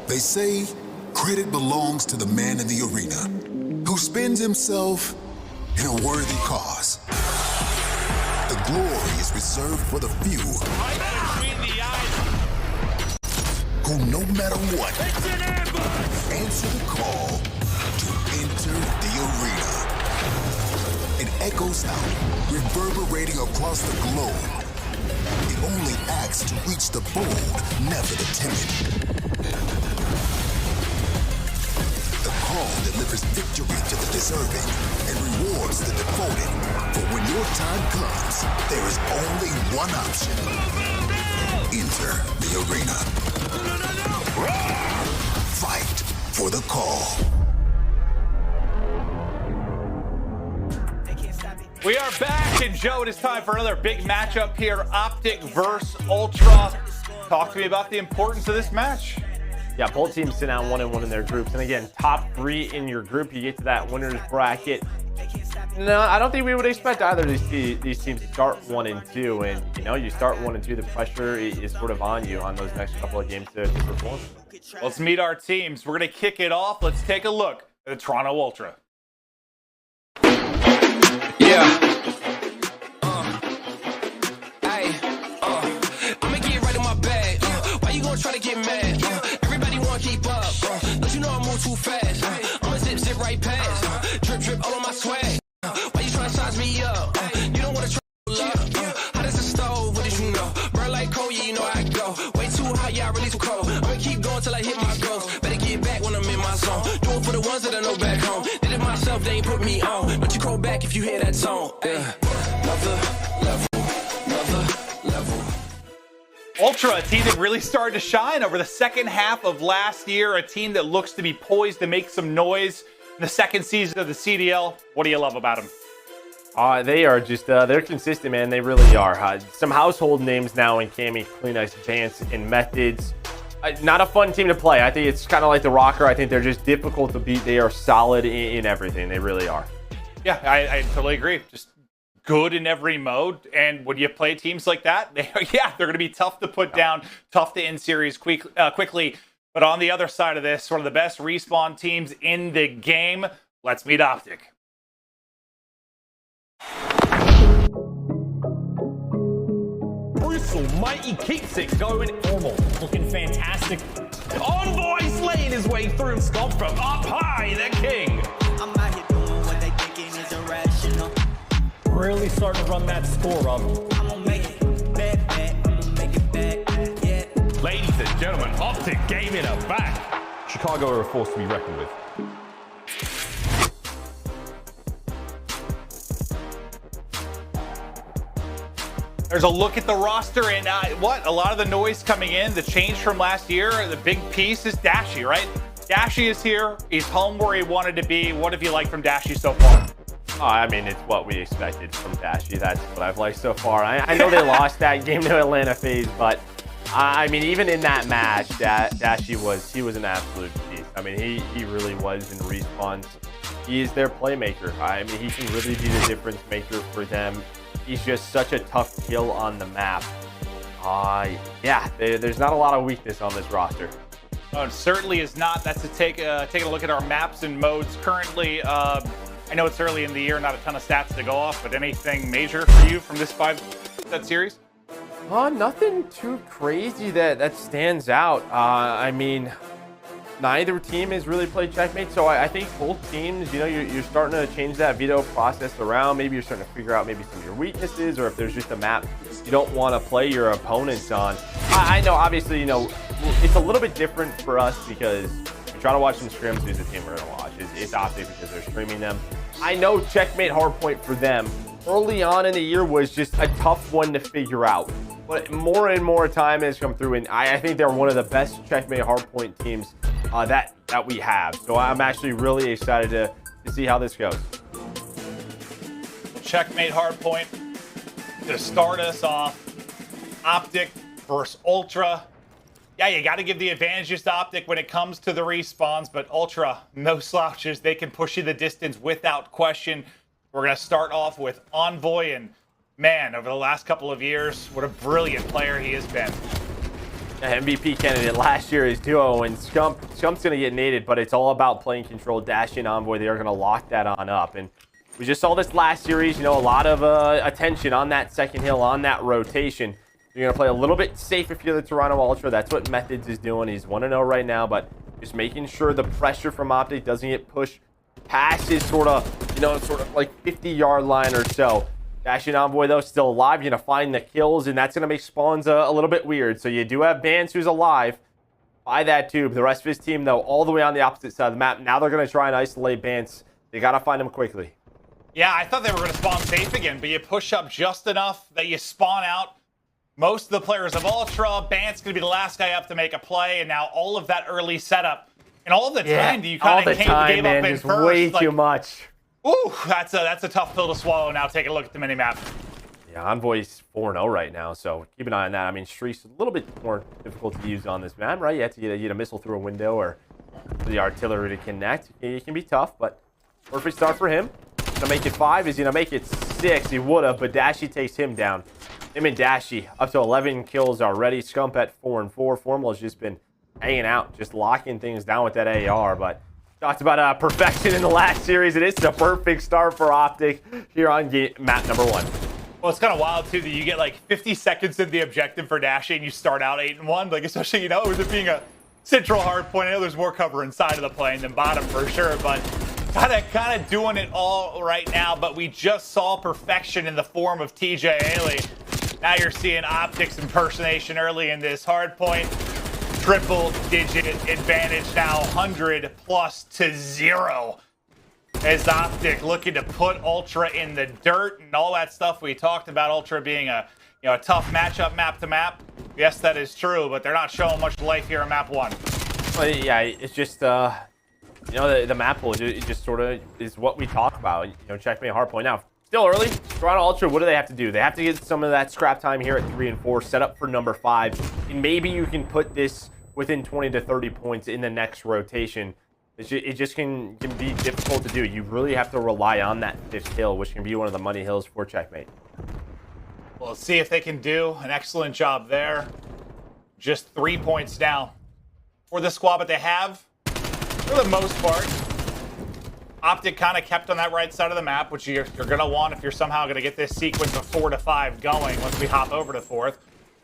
They say credit belongs to the man in the arena, who spends himself in a worthy cause. The glory is reserved for the few, who no matter what, answer the call to enter the arena. It echoes out, reverberating across the globe. It only acts to reach the bold, never the timid. The call delivers victory to the deserving and rewards the devoted. For when your time comes, there is only one option. Enter the arena. Fight for the call. We are back, and Joe, it is time for another big matchup here. OpTic versus Ultra. Talk to me about the importance of this match. Yeah, both teams sit down 1-1 in their groups. And again, top 3 in your group, you get to that winner's bracket. No, I don't think we would expect either of these teams to start 1-2. And, you know, you start 1-2, the pressure is sort of on you on those next couple of games to perform. Let's meet our teams. We're going to kick it off. Let's take a look at the Toronto Ultra. Yeah. I'ma get right in my bag. Why you gonna try to get mad? Everybody wanna keep up. Don't you know I move too fast? I'ma zip right past. Drip all on my swag. Why you trying to size me up? You don't wanna try to love. Hot as a stove, what did you know? Burn like coal, yeah, you know I go. Way too hot, yeah, I release too cold. I'ma keep going till I hit my goals. Better get back when I'm in my zone. Do it for the ones that I know back home. Did it myself, they ain't put me on. Don't you call back if you hear that tone. Another level. Ultra, a team that really started to shine over the second half of last year. A team that looks to be poised to make some noise in the second season of the CDL. What do you love about them? They are just, they're consistent, man. They really are. Some household names now in Cammy, Cleanice, Vance, and Methods. Not a fun team to play. I think it's kind of like the Røkkr. I think they're just difficult to beat. They are solid in everything. They really are. Yeah, I totally agree. Just good in every mode. And when you play teams like that, they're going to be tough to put down, tough to end series quickly. But on the other side of this, one of the best respawn teams in the game. Let's meet OpTic. Mighty keeps it going. Normal, looking fantastic. Envoy slaying his way through. Scump from up high, the king. I'm out here doing what they thinking is irrational. Really starting to run that score up. I'm gonna make it back. I'm gonna make it back, yeah. Ladies and gentlemen, OpTic game in a back. Chicago are a force to be reckoned with. There's a look at the roster, and a lot of the noise coming in, the change from last year, the big piece is Dashy, right? Dashy is here. He's home where he wanted to be. What have you liked from Dashy so far? I mean, it's what we expected from Dashy. That's what I've liked so far. I know they lost that game to Atlanta FaZe, but I mean, even in that match, Dashy was an absolute beast. I mean, he really was in respawns. He is their playmaker. I mean, he can really be the difference maker for them. He's just such a tough kill on the map. Yeah, there's not a lot of weakness on this roster. No, it certainly is not. That's to taking a look at our maps and modes currently. I know it's early in the year, not a ton of stats to go off, but anything major for you from this 5-set series? Nothing too crazy that stands out. I mean, neither team has really played checkmate, so I think both teams, you know, you're starting to change that veto process around. Maybe you're starting to figure out maybe some of your weaknesses, or if there's just a map you don't want to play your opponents on. I know, obviously, you know, it's a little bit different for us because we try to watch some scrims. Who's the team we're going to watch? It's OpTic because they're streaming them. I know checkmate hardpoint for them early on in the year was just a tough one to figure out. But more and more time has come through, and I think they're one of the best checkmate hardpoint teams that we have. So I'm actually really excited to see how this goes. Checkmate hardpoint to start us off. OpTic versus Ultra. Yeah, you got to give the advantages to OpTic when it comes to the respawns, but Ultra, no slouches. They can push you the distance without question. We're going to start off with Envoy, and man, over the last couple of years, what a brilliant player he has been. MVP candidate last year is Duo, and Scump's going to get naded, but it's all about playing control. Dashy and Envoy, they are going to lock that on up. And we just saw this last series, you know, a lot of attention on that second hill, on that rotation. You're going to play a little bit safe if you're the Toronto Ultra. That's what Methods is doing. He's 1-0 right now, but just making sure the pressure from OpTic doesn't get pushed past his sort of like 50-yard line or so. Dashy and Envoy, though, still alive. You're going to find the kills, and that's going to make spawns a little bit weird. So you do have Bans who's alive by that tube. The rest of his team, though, all the way on the opposite side of the map. Now they're going to try and isolate Bans. They got to find him quickly. Yeah, I thought they were going to spawn safe again, but you push up just enough that you spawn out most of the players of Ultra. Bant's going to be the last guy up to make a play, and now all of that early setup and all the time that you kind of gave up in is first. Way too much. Ooh, that's a tough pill to swallow. Now take a look at the minimap. Yeah, Envoy's 4-0 right now, so keep an eye on that. I mean, Streak's a little bit more difficult to use on this map, right? You have to get a missile through a window or for the artillery to connect. It can be tough, but perfect start for him. Gonna make it 5. He's gonna make it 6. He would have, but Dashy takes him down. Him and Dashy up to 11 kills already. Scump at 4-4. Formal has just been hanging out, just locking things down with that AR, but talked about perfection in the last series. It is the perfect start for OpTic here on map number 1. Well, it's kind of wild, too, that you get like 50 seconds in the objective for Dashy and you start out 8-1. Like, especially, you know, with it being a central hard point. I know there's more cover inside of the plane than bottom for sure, but kind of doing it all right now. But we just saw perfection in the form of TJHaLy. Now you're seeing OpTic's impersonation early in this hard point. Triple-digit advantage now, 100+ to 0. As OpTic looking to put Ultra in the dirt and all that stuff we talked about. Ultra being a tough matchup map to map. Yes, that is true, but they're not showing much life here in map 1. Well, yeah, it's just you know, the map pool it just sort of is what we talk about. You know, checkmate hardpoint now. Still early. Toronto Ultra, what do they have to do? They have to get some of that scrap time here at 3 and 4, set up for number 5, and maybe you can put this within 20 to 30 points in the next rotation. It just can be difficult to do. You really have to rely on that 5th hill, which can be one of the money hills for checkmate. Well, let's see if they can do an excellent job there. Just 3 points now for the squad, but they have, for the most part, OpTic kind of kept on that right side of the map, which you're going to want if you're somehow going to get this sequence of 4 to 5 going once we hop over to 4th.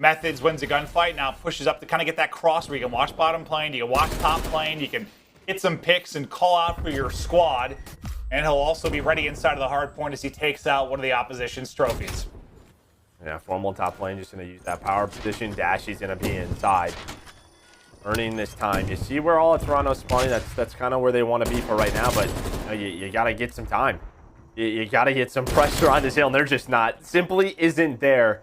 Methods wins a gunfight, now pushes up to kind of get that cross where you can watch bottom plane, you can watch top plane, you can get some picks and call out for your squad. And he'll also be ready inside of the hard point as he takes out one of the opposition's trophies. Yeah, Formal top lane just going to use that power position. Dashy's going to be inside, earning this time. You see where all of Toronto's spawning? That's kind of where they want to be for right now, but you got to get some time. You got to get some pressure on this hill, and they're just not. Simply isn't there.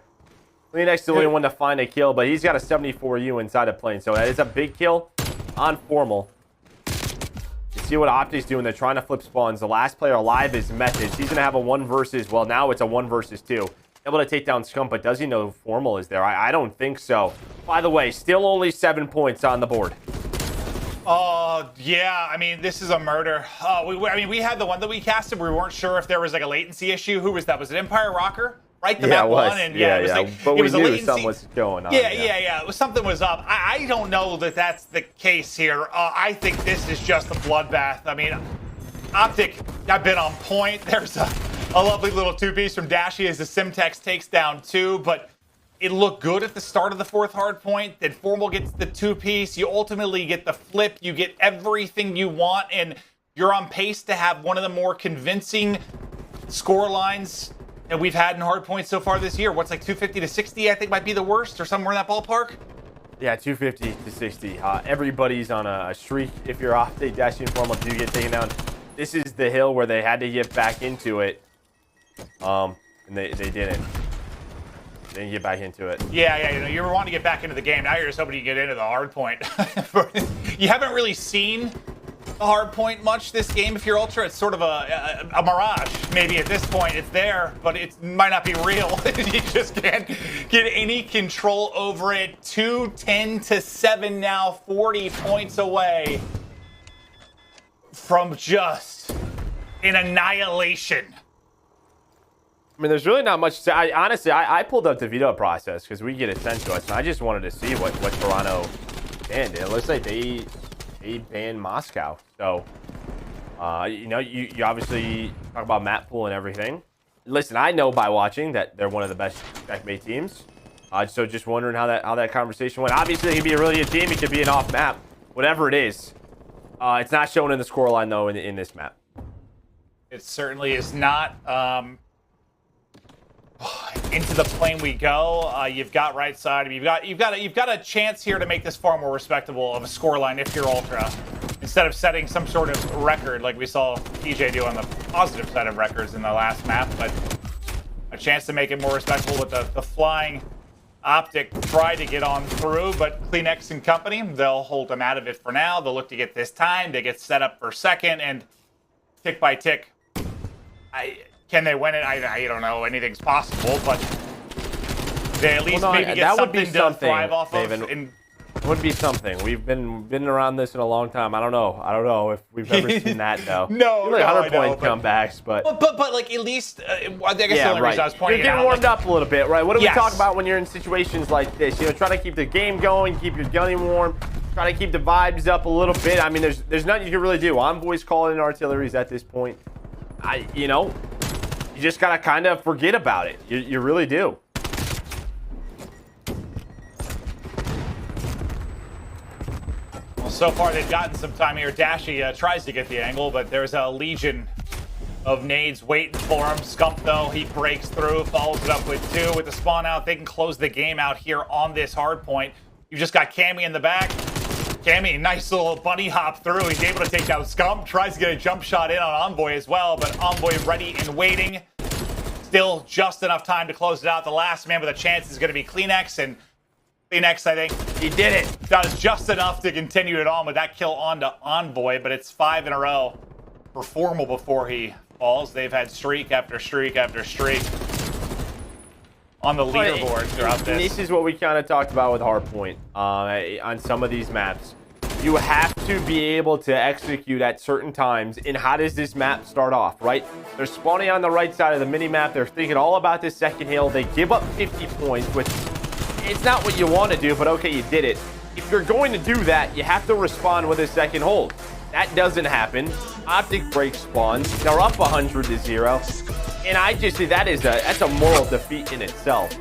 Cleanx the only one to find a kill, but he's got a 74U inside of plane, so that is a big kill on Formal. You see what OpTic's doing. They're trying to flip spawns. The last player alive is Methods. He's going to have a 1 versus, well, now it's a 1 versus 2. Able to take down Scump, but does he know Formal is there? I don't think so. By the way, still only 7 points on the board. Yeah, I mean, this is a murder. We had the one that we casted. We weren't sure if there was like a latency issue. Who was that? Was it Empire Røkkr? Right, the map one, and it was like, but it was we knew latency. something was going on. Yeah. Something was up. I don't know that that's the case here. I think this is just a bloodbath. I mean, OpTic have been on point. There's a lovely little 2-piece from Dashy as the Simtex takes down 2, but it looked good at the start of the 4th hard point. Then Formal gets the 2-piece. You ultimately get the flip. You get everything you want, and you're on pace to have one of the more convincing score lines that we've had in hard points so far this year. What's like 250 to 60, I think might be the worst, or somewhere in that ballpark? Yeah, 250 to 60. Everybody's on a streak. If you're OpTic, Dashy and Formal do get taken down. This is the hill where they had to get back into it. And they didn't. They didn't get back into it. Yeah, you were wanting to get back into the game. Now you're just hoping you get into the hard point. You haven't really seen the hard point much this game. If you're Ultra, it's sort of a mirage. Maybe at this point it's there, but it might not be real. You just can't get any control over it. 210 to 7 now, 40 points away from just an annihilation. I mean, there's really not much to say. Honestly, I pulled up the veto process because we get it sent to us, and I just wanted to see what Toronto banned. It looks like they banned Moscow. So, you know, you obviously talk about map pool and everything. Listen, I know by watching that they're one of the best checkmate teams. So just wondering how that conversation went. Obviously, it could be a really good team. It could be an off map. Whatever it is. It's not shown in the scoreline, though, in this map. It certainly is not. Into the plane we go. You've got right side. You've got a chance here to make this far more respectable of a scoreline if you're Ultra, instead of setting some sort of record like we saw TJ do on the positive side of records in the last map. But a chance to make it more respectable with the flying OpTic try to get on through, but CleanX and company, they'll hold them out of it for now. They'll look to get this time. They get set up for second, and tick by tick, can they win it? I don't know. Anything's possible, but they at least maybe get something to thrive off of. It would be something. We've been around this in a long time. I don't know if we've ever seen that though. No, really 100-point comebacks, but like at least I guess the only reason I was pointing you're getting out, warmed up a little bit, right? What do we Yes. talk about when you're in situations like this? You know, try to keep the game going, keep your gunning warm, try to keep the vibes up a little bit. I mean, there's nothing you can really do. Envoy's calling in artilleries at this point. You know, you just gotta kind of forget about it. You really do. So far, they've gotten some time here. Dashy tries to get the angle, but there's a legion of nades waiting for him. Scump, though, he breaks through, follows it up with 2 with the spawn out. They can close the game out here on this hard point. You've just got Cammy in the back. Cammy, nice little bunny hop through. He's able to take out Scump. Tries to get a jump shot in on Envoy as well, but Envoy ready and waiting. Still just enough time to close it out. The last man with a chance is going to be CleanX, and CleanX, I think, he did it. Does just enough to continue it on with that kill onto Envoy, but it's 5 in a row for Formal before he falls. They've had streak after streak after streak on the leaderboard throughout this. And this is what we kind of talked about with Hardpoint on some of these maps. You have to be able to execute at certain times. And how does this map start off, right? They're spawning on the right side of the mini-map. They're thinking all about this second hill. They give up 50 points, which it's not what you want to do, but okay, you did it. If you're going to do that, you have to respond with a second hold. That doesn't happen. OpTic break spawns. They're up 100-0. And I just see that's a moral defeat in itself.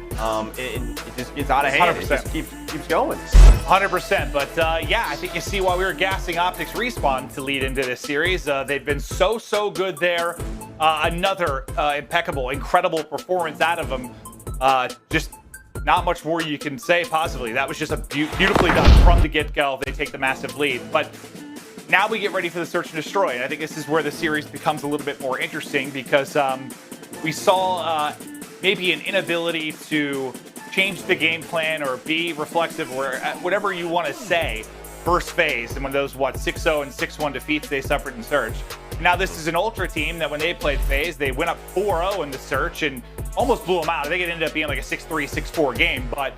It just gets out of hand. 100%. It just keeps going. 100%. But yeah, I think you see why we were gassing OpTic's respawn to lead into this series. They've been so good there. Another impeccable, incredible performance out of them. Just not much more you can say possibly. That was just a beautifully done from the get-go. They take the massive lead. But now we get ready for the search and destroy. And I think this is where the series becomes a little bit more interesting because we saw maybe an inability to change the game plan or be reflective or whatever you want to say first phase. And when those, 6-0 and 6-1 defeats they suffered in search. Now this is an Ultra team that when they played FaZe, they went up 4-0 in the search and almost blew them out. I think it ended up being like a 6-3, 6-4 game, but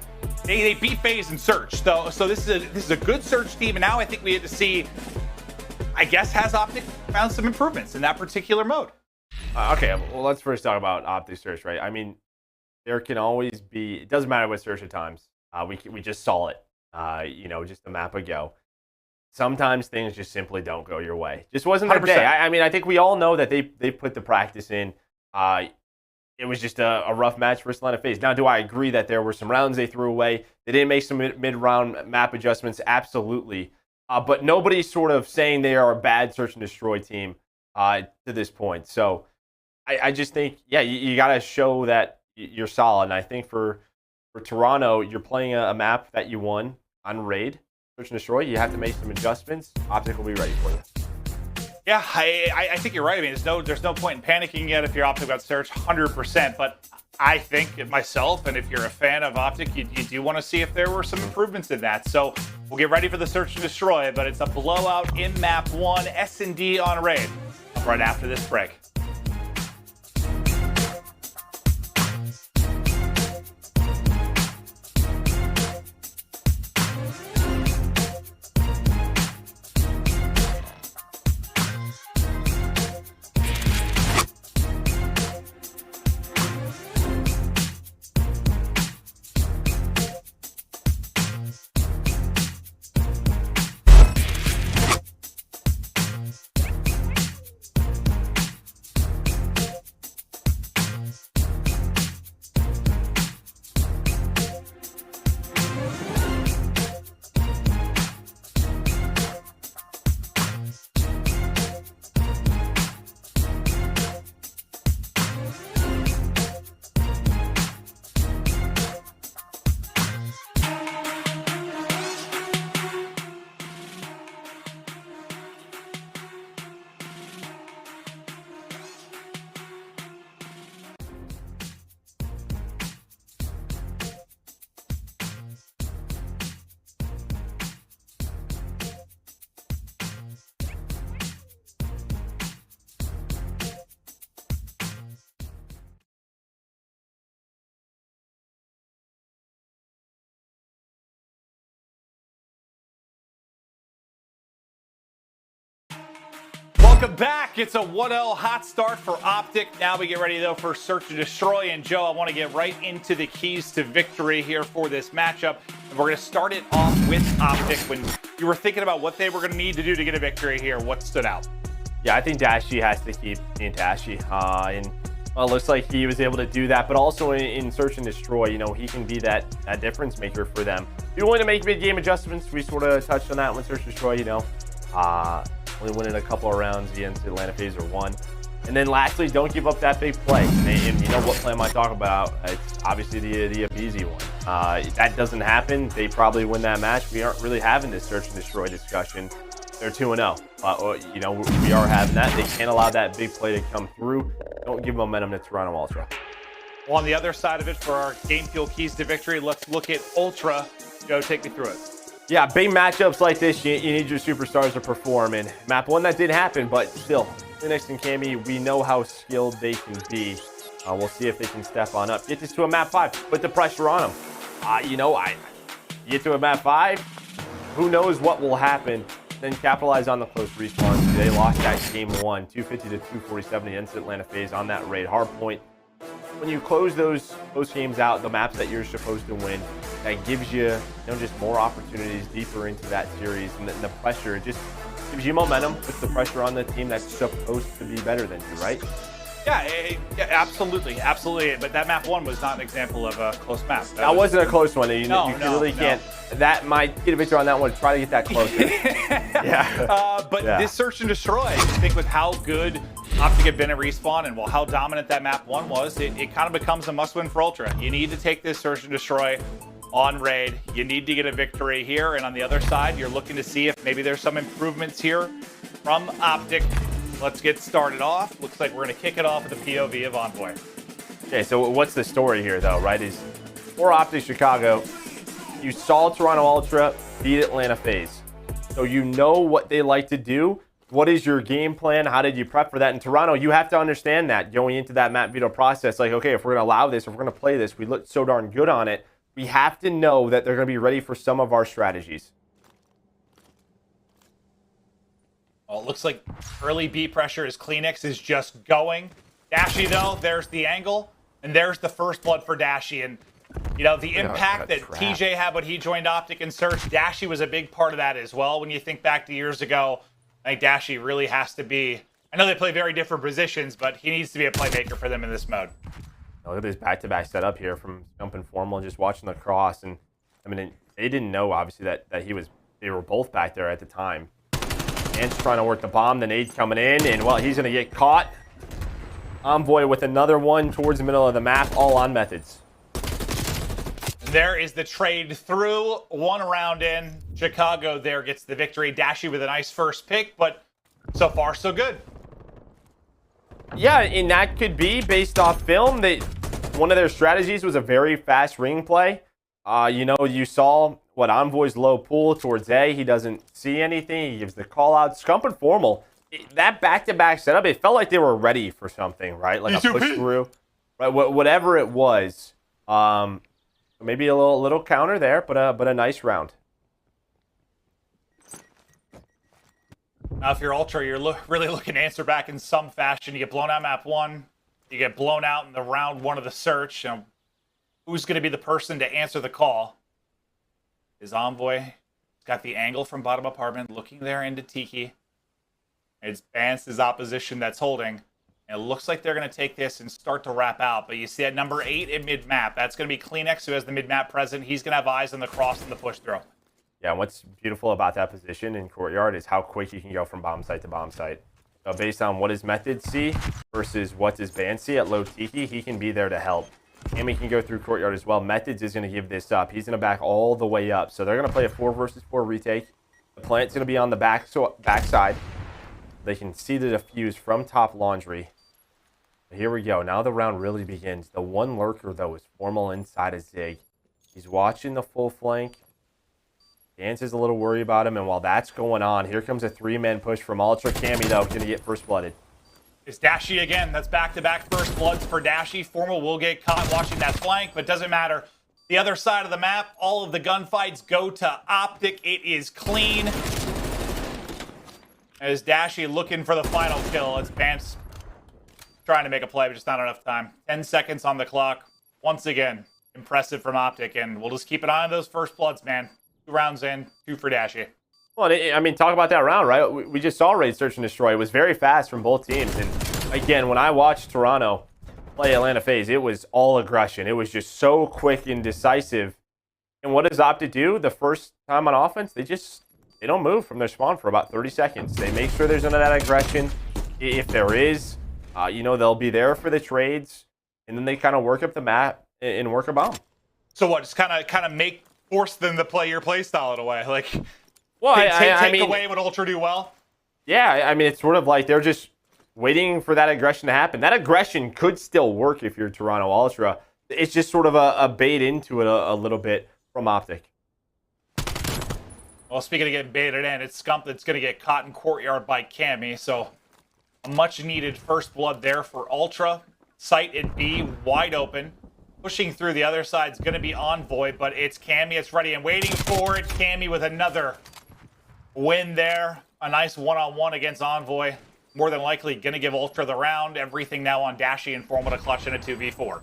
they beat FaZe in search. So this is a good search team, and now I think we have to see, I guess, has OpTic found some improvements in that particular mode? Okay, well, let's first talk about OpTic search, right? I mean, there can always be, it doesn't matter what search at times. We just saw it, you know, just a map ago. Sometimes things just simply don't go your way. Just wasn't their day. I mean, I think we all know that they put the practice in. It was just a rough match versus line of FaZe. Now, do I agree that there were some rounds they threw away? They didn't make some mid-round map adjustments? Absolutely. But nobody's sort of saying they are a bad search and destroy team to this point. So I just think, yeah, you got to show that you're solid. And I think for Toronto, you're playing a map that you won on Raid. Search and destroy, you have to make some adjustments. OpTic will be ready for you. Yeah, I think you're right. I mean, there's no point in panicking yet if you're OpTic about search, 100%. But I think myself, and if you're a fan of OpTic, you do want to see if there were some improvements in that. So we'll get ready for the search and destroy. But it's a blowout in map 1, S&D on Raid. Right after this break. Welcome back. It's a 1-0 hot start for OpTic. Now we get ready, though, for Search and Destroy. And, Joe, I want to get right into the keys to victory here for this matchup. And we're going to start it off with OpTic. When you were thinking about what they were going to need to do to get a victory here, what stood out? Yeah, I think Dashy has to keep being Dashy. And well, it looks like he was able to do that. But also in Search and Destroy, you know, he can be that difference maker for them. If you want to make mid-game adjustments, we sort of touched on that when Search and Destroy, you know. Only winning a couple of rounds against Atlanta FaZe or one. And then lastly, don't give up that big play. And you know what play am I talking about? It's obviously the aBeZy one. That doesn't happen, they probably win that match. We aren't really having this Search and Destroy discussion. They're 2-0. You know, we are having that. They can't allow that big play to come through. Don't give momentum to Toronto Ultra. Well, on the other side of it, for our game fuel keys to victory, let's look at Ultra. Joe, take me through it. Yeah, big matchups like this, you need your superstars to perform. And map one, that did happen, but still, Phoenix and Cammy, we know how skilled they can be. We'll see if they can step on up. Get this to a map 5, put the pressure on them. You know, get to a map 5, who knows what will happen. Then capitalize on the close respawns. They lost that game 1, 250 to 247 against Atlanta FaZe on that raid. Hard point. When you close those games out, the maps that you're supposed to win, that gives you, just more opportunities deeper into that series. And the pressure, it just gives you momentum, puts the pressure on the team that's supposed to be better than you, right? Yeah, absolutely. But that map 1 was not an example of a close map. That wasn't a close one. You No. really can't. That might get a victory on that one. Try to get that closer. This Search and Destroy, I think with how good OpTic had been at respawn and how dominant that map 1 was, it kind of becomes a must-win for Ultra. You need to take this Search and Destroy on raid. You need to get a victory here. And on the other side, you're looking to see if maybe there's some improvements here from OpTic. Let's get started off. Looks like we're going to kick it off with the POV of Envoy. Okay, so what's the story here, though, right? Is for OpTic Chicago, you saw Toronto Ultra beat Atlanta FaZe. So you know what they like to do. What is your game plan? How did you prep for that? In Toronto, you have to understand that going into that map veto process. Like, okay, if we're going to allow this, if we're going to play this, we look so darn good on it. We have to know that they're going to be ready for some of our strategies. Well, it looks like early B pressure as Cleanix is just going. Dashy, though, there's the angle, and there's the first blood for Dashy. And, the impact that TJ had when he joined OpTic and Search, Dashy was a big part of that as well. When you think back to years ago, I think Dashy really has to be, I know they play very different positions, but he needs to be a playmaker for them in this mode. Look at this back-to-back setup here from Scump and Formal, and just watching the cross. And I mean, they didn't know obviously that they were both back there at the time. Ant's trying to work the bomb, the nade coming in, and well, he's gonna get caught. Envoy with another one towards the middle of the map, all on methods. There is the trade through, 1 round in. Chicago there gets the victory. Dashy with a nice first pick, but so far so good. Yeah, and that could be based off film. One of their strategies was a very fast ring play. You saw what Envoy's low pull towards A. He doesn't see anything. He gives the call out. Scump and Formal, that back-to-back setup, it felt like they were ready for something, right? Like a push through, right? Whatever it was. Maybe a little counter there, but a nice round. Now, if you're Ultra, you're really looking to answer back in some fashion. You get blown out map 1. You get blown out in the round 1 of the search. Who's going to be the person to answer the call? Is Envoy. He's got the angle from bottom apartment, looking there into Tiki. It's Bance, his opposition that's holding. And it looks like they're going to take this and start to wrap out. But you see at number 8 in mid-map, that's going to be Cleanix, who has the mid-map present. He's going to have eyes on the cross and the push through. Yeah, and what's beautiful about that position in Courtyard is how quick you can go from bomb site to bomb site. So based on what his methods see versus what his band see at low Tiki, he can be there to help. And we can go through Courtyard as well. Methods is going to give this up. He's going to back all the way up. So they're going to play a 4 versus 4 retake. The plant's going to be on the backside. They can see the defuse from top laundry. But here we go. Now the round really begins. The one lurker, though, is Formal inside a Zig. He's watching the full flank. Dance is a little worried about him, and while that's going on, here comes a 3-man push from Ultra. Cammy, though, going to get first blooded. It's Dashy again. That's back-to-back first bloods for Dashy. Formal will get caught watching that flank, but doesn't matter. The other side of the map, all of the gunfights go to OpTic. It is clean. As Dashy looking for the final kill. It's Bance trying to make a play, but just not enough time. 10 seconds on the clock. Once again, impressive from OpTic, and we'll just keep an eye on those first bloods, man. 2 rounds in, 2 for Dashy. Well, I mean, talk about that round, right? We just saw Raid Search and Destroy. It was very fast from both teams. And again, when I watched Toronto play Atlanta FaZe, it was all aggression. It was just so quick and decisive. And what does OpTic do the first time on offense? They don't move from their spawn for about 30 seconds. They make sure there's none of that aggression. If there is, they'll be there for the trades. And then they kind of work up the map and work a bomb. So what? Just kind of force them to play your play style in a way, like. Well, take away what Ultra do well. Yeah, I mean, it's sort of like they're just waiting for that aggression to happen. That aggression could still work if you're Toronto Ultra. It's just sort of a bait into it a little bit from OpTic. Well, speaking of getting baited in, it's Scump that's going to get caught in courtyard by Cammy. So a much-needed first blood there for Ultra. Site at B, wide open. Pushing through the other side is going to be Envoy, but it's Cammy. It's ready and waiting for it. Cammy with another win there. A nice one-on-one against Envoy. More than likely going to give Ultra the round. Everything now on Dashy and Formal to clutch in a 2v4.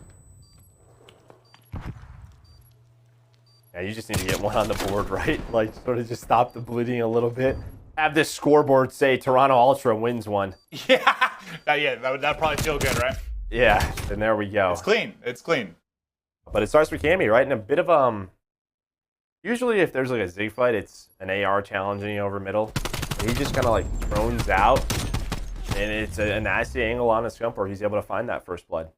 Yeah, you just need to get one on the board, right? Like, sort of just stop the bleeding a little bit. Have this scoreboard say Toronto Ultra wins one. Yeah, that'd probably feel good, right? Yeah, and there we go. It's clean. It's clean. But it starts with Cammy, right? And a bit of usually if there's like a Zig fight, it's an AR challenging over middle. He just kind of like drones out, and it's a nasty angle on a Scump where he's able to find that first blood.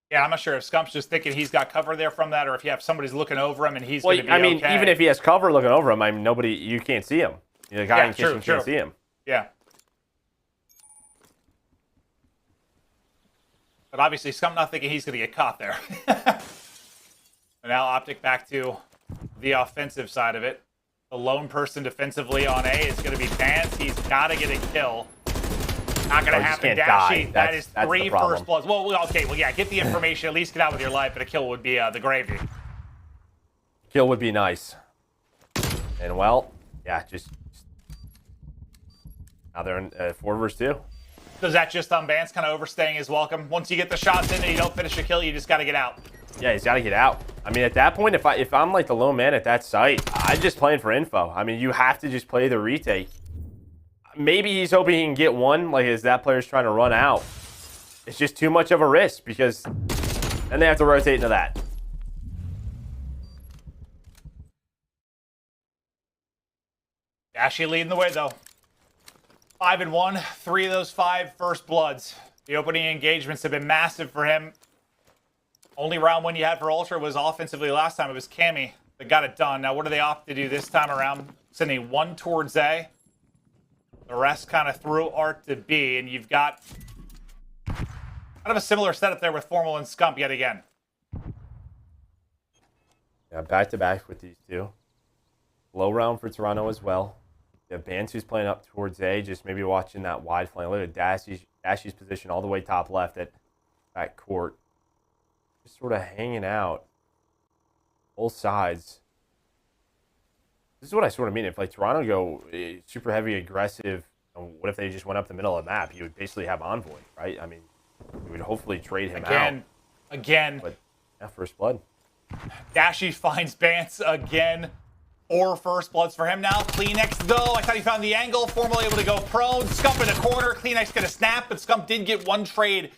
Yeah, I'm not sure if Scump's just thinking he's got cover there from that, or if you have somebody's looking over him and he's going to be okay. Even if he has cover looking over him, I mean, you can't see him. The guy in kitchen can't see him. Yeah. But obviously, Scump not thinking he's going to get caught there. And now OpTic back to the offensive side of it. The lone person defensively on A is going to be Bance. He's got to get a kill. Not going to happen. Dashy, that is 3 first bloods. Well, yeah, get the information. At least get out with your life, but a kill would be the gravy. Kill would be nice. And, well, yeah, just now they're in 4 versus 2. Does that just on Bance kind of overstaying his welcome? Once you get the shots in and you don't finish a kill, you just got to get out. Yeah, he's got to get out. I mean, at that point, if I'm like the lone man at that site, I'm just playing for info. I mean, you have to just play the retake. Maybe he's hoping he can get one, like as that player's trying to run out. It's just too much of a risk because then they have to rotate into that. Dashy leading the way, though. 5-1, 3 of those 5 first bloods. The opening engagements have been massive for him. Only round one you had for Ultra was offensively last time. It was Cammy that got it done. Now, what do they opt to do this time around? Sending 1 towards A. The rest kind of through Art to B. And you've got kind of a similar setup there with Formal and Scump yet again. Yeah, back-to-back with these two. Low round for Toronto as well. You have Bance who's playing up towards A, just maybe watching that wide flank. Look at Dashy's position all the way top left at back court. Just sort of hanging out. Both sides. This is what I sort of mean. If like Toronto go super heavy aggressive, what if they just went up the middle of the map? You would basically have Envoy, right? I mean, we would hopefully trade him out. Again. But yeah, first blood. Dashy finds Bance again. 4 first bloods for him now. Kleenex, though, I thought he found the angle. Formal able to go prone. Scump in the corner. Kleenex going to snap, but Scump did get 1 trade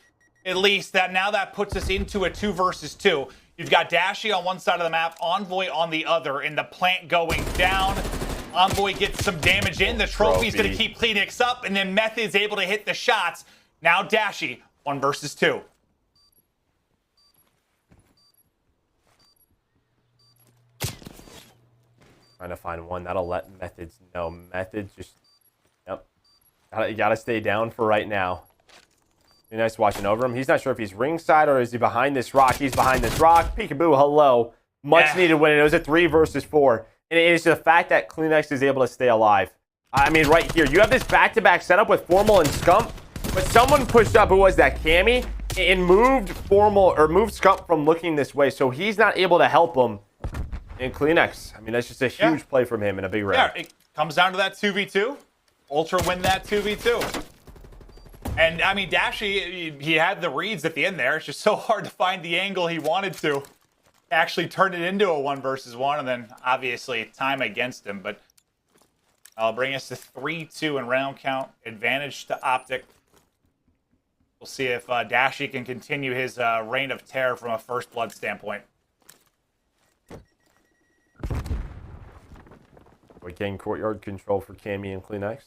at least. Now that puts us into a 2 versus 2. You've got Dashy on one side of the map, Envoy on the other, and the plant going down. Envoy gets some damage in. The trophy's going to keep Kleenex up, and then Meth is able to hit the shots. Now Dashy, 1 versus 2. Trying to find one that'll let Methods know. Methods just, yep. You gotta stay down for right now. Be nice watching over him. He's not sure if he's ringside or is he behind this rock. He's behind this rock. Peekaboo, hello. Much needed win. It was a 3 versus 4. And it is the fact that Kleenex is able to stay alive. I mean, right here, you have this back-to-back setup with Formal and Scump, but someone pushed up, who was that, Cammy, and moved Scump from looking this way, so he's not able to help him. And Kleenex, I mean, that's just a huge play from him in a big round. Yeah, it comes down to that 2v2. Ultra win that 2v2. And, I mean, Dashy, he had the reads at the end there. It's just so hard to find the angle he wanted to actually turn it into a 1 versus 1, and then, obviously, time against him. But I'll bring us to 3-2 in round count. Advantage to OpTic. We'll see if Dashy can continue his reign of terror from a first blood standpoint. We gain courtyard control for Cammy and CleanX.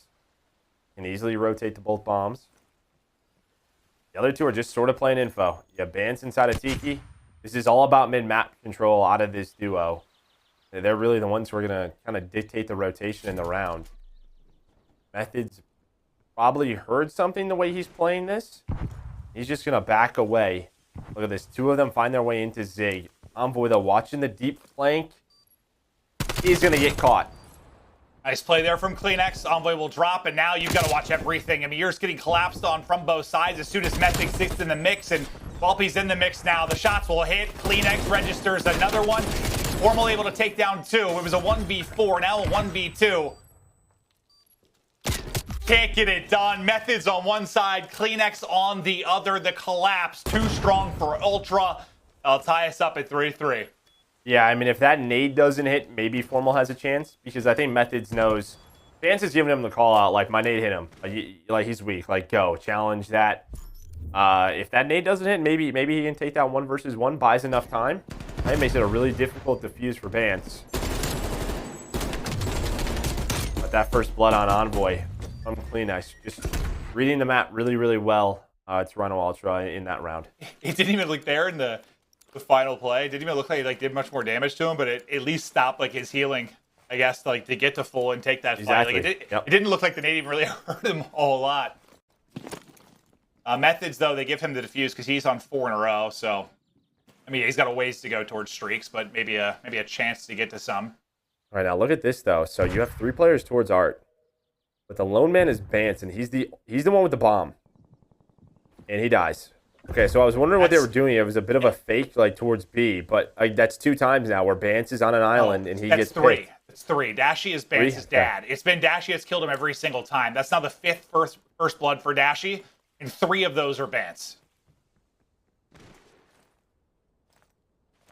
Can easily rotate to both bombs. The other two are just sort of playing info. You have Bans inside of Tiki. This is all about mid-map control out of this duo. They're really the ones who are going to kind of dictate the rotation in the round. Methods probably heard something the way he's playing this. He's just going to back away. Look at this. 2 of them find their way into Zig. Envoy, though, watching the deep flank. He's going to get caught. Nice play there from CleanX. Envoy will drop, and now you've got to watch everything. I mean, you're just getting collapsed on from both sides as soon as Method sits in the mix, and while he's in the mix now, the shots will hit. CleanX registers another one. Formal able to take down 2. It was a 1v4, now a 1v2. Can't get it done. Methods on one side, CleanX on the other. The collapse, too strong for Ultra. I'll tie us up at 3-3. Yeah, I mean, if that nade doesn't hit, maybe Formal has a chance. Because I think Methods knows. Vance is giving him the call out, like, my nade hit him. Like he's weak. Like, go, challenge that. If that nade doesn't hit, maybe he can take that 1 versus 1, buys enough time. That makes it a really difficult defuse for Vance. But that first blood on Envoy from CleanX, just reading the map really, really well. It's Toronto Ultra in that round. It didn't even look there in the final play. It didn't even look like it did much more damage to him, but it at least stopped like his healing, I guess, to get to full and take that exactly. fight. Like, it didn't look like the nade even really hurt him a whole lot. Methods, though, they give him the defuse because he's on 4 in a row. So, I mean, he's got a ways to go towards streaks, but maybe a chance to get to some. All right, now look at this though. So you have 3 players towards Art, but the lone man is Bance, and he's the one with the bomb, and he dies. Okay, so I was wondering what they were doing. It was a bit of a fake, like, towards B, but that's 2 times now where Bance is on an island and he gets 3. picked. It's 3. Dashy is Bance's dad. It's been Dashy has killed him every single time. That's now the 5th first blood for Dashy, and 3 of those are Bance.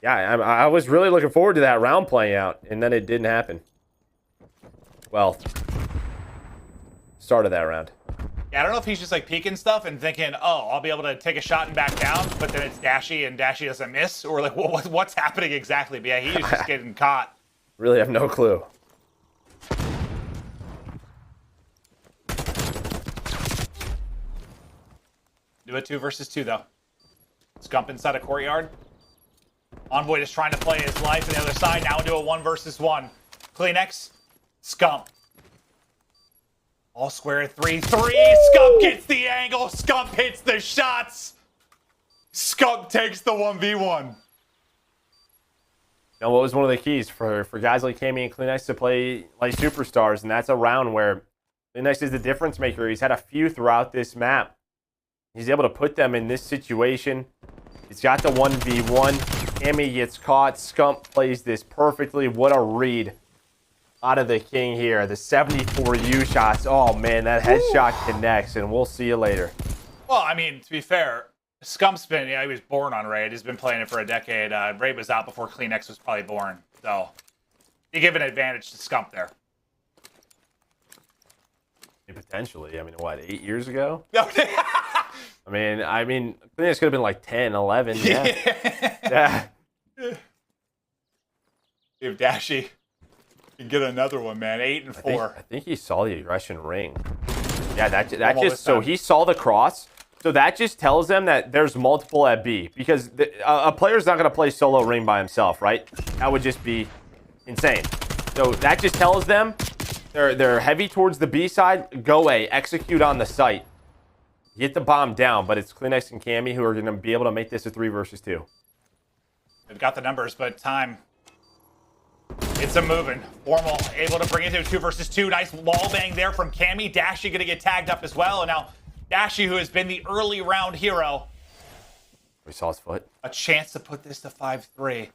Yeah, I was really looking forward to that round playing out, and then it didn't happen. Well, start of that round. Yeah, I don't know if he's just like peeking stuff and thinking, oh, I'll be able to take a shot and back down, but then it's Dashy and Dashy doesn't miss, or like what's happening exactly? But yeah, he's just getting caught. Really have no clue. Do a 2 versus 2 though. Scump inside a courtyard. Envoy just trying to play his life on the other side. Now into a 1 versus 1. CleanX, Scump. All square 3-3. Scump gets the angle. Scump hits the shots. Scump takes the 1v1. Now, what was one of the keys for guys like Cammy and CleanX to play like superstars? And that's a round where CleanX is the difference maker. He's had a few throughout this map. He's able to put them in this situation. He's got the 1v1. Cammy gets caught. Scump plays this perfectly. What a read out of the king here. The 74 U shots. Oh, man, that headshot connects, and we'll see you later. Well, I mean, to be fair, Scump's been, he was born on Raid. He's been playing it for a decade. Raid was out before CleanX was probably born. So, you give an advantage to Scump there. Potentially. I mean, what, 8 years ago? No. I mean, CleanX could have been like 10, 11. Yeah. If Dashy can get another one, man. 8 and 4. I think he saw the aggression ring. Yeah, that just, so he saw the cross. So that just tells them that there's multiple at B, because a player's not going to play solo ring by himself, right? That would just be insane. So that just tells them they're heavy towards the B side. Go A, execute on the site. Get the bomb down, but it's CleanX and Cammy who are going to be able to make this a 3 versus 2. They've got the numbers, but time. It's a moving. Formal able to bring it to a 2 versus 2. Nice wall bang there from Cammy. Dashy going to get tagged up as well. And now Dashy, who has been the early round hero. We saw his foot. A chance to put this to 5-3.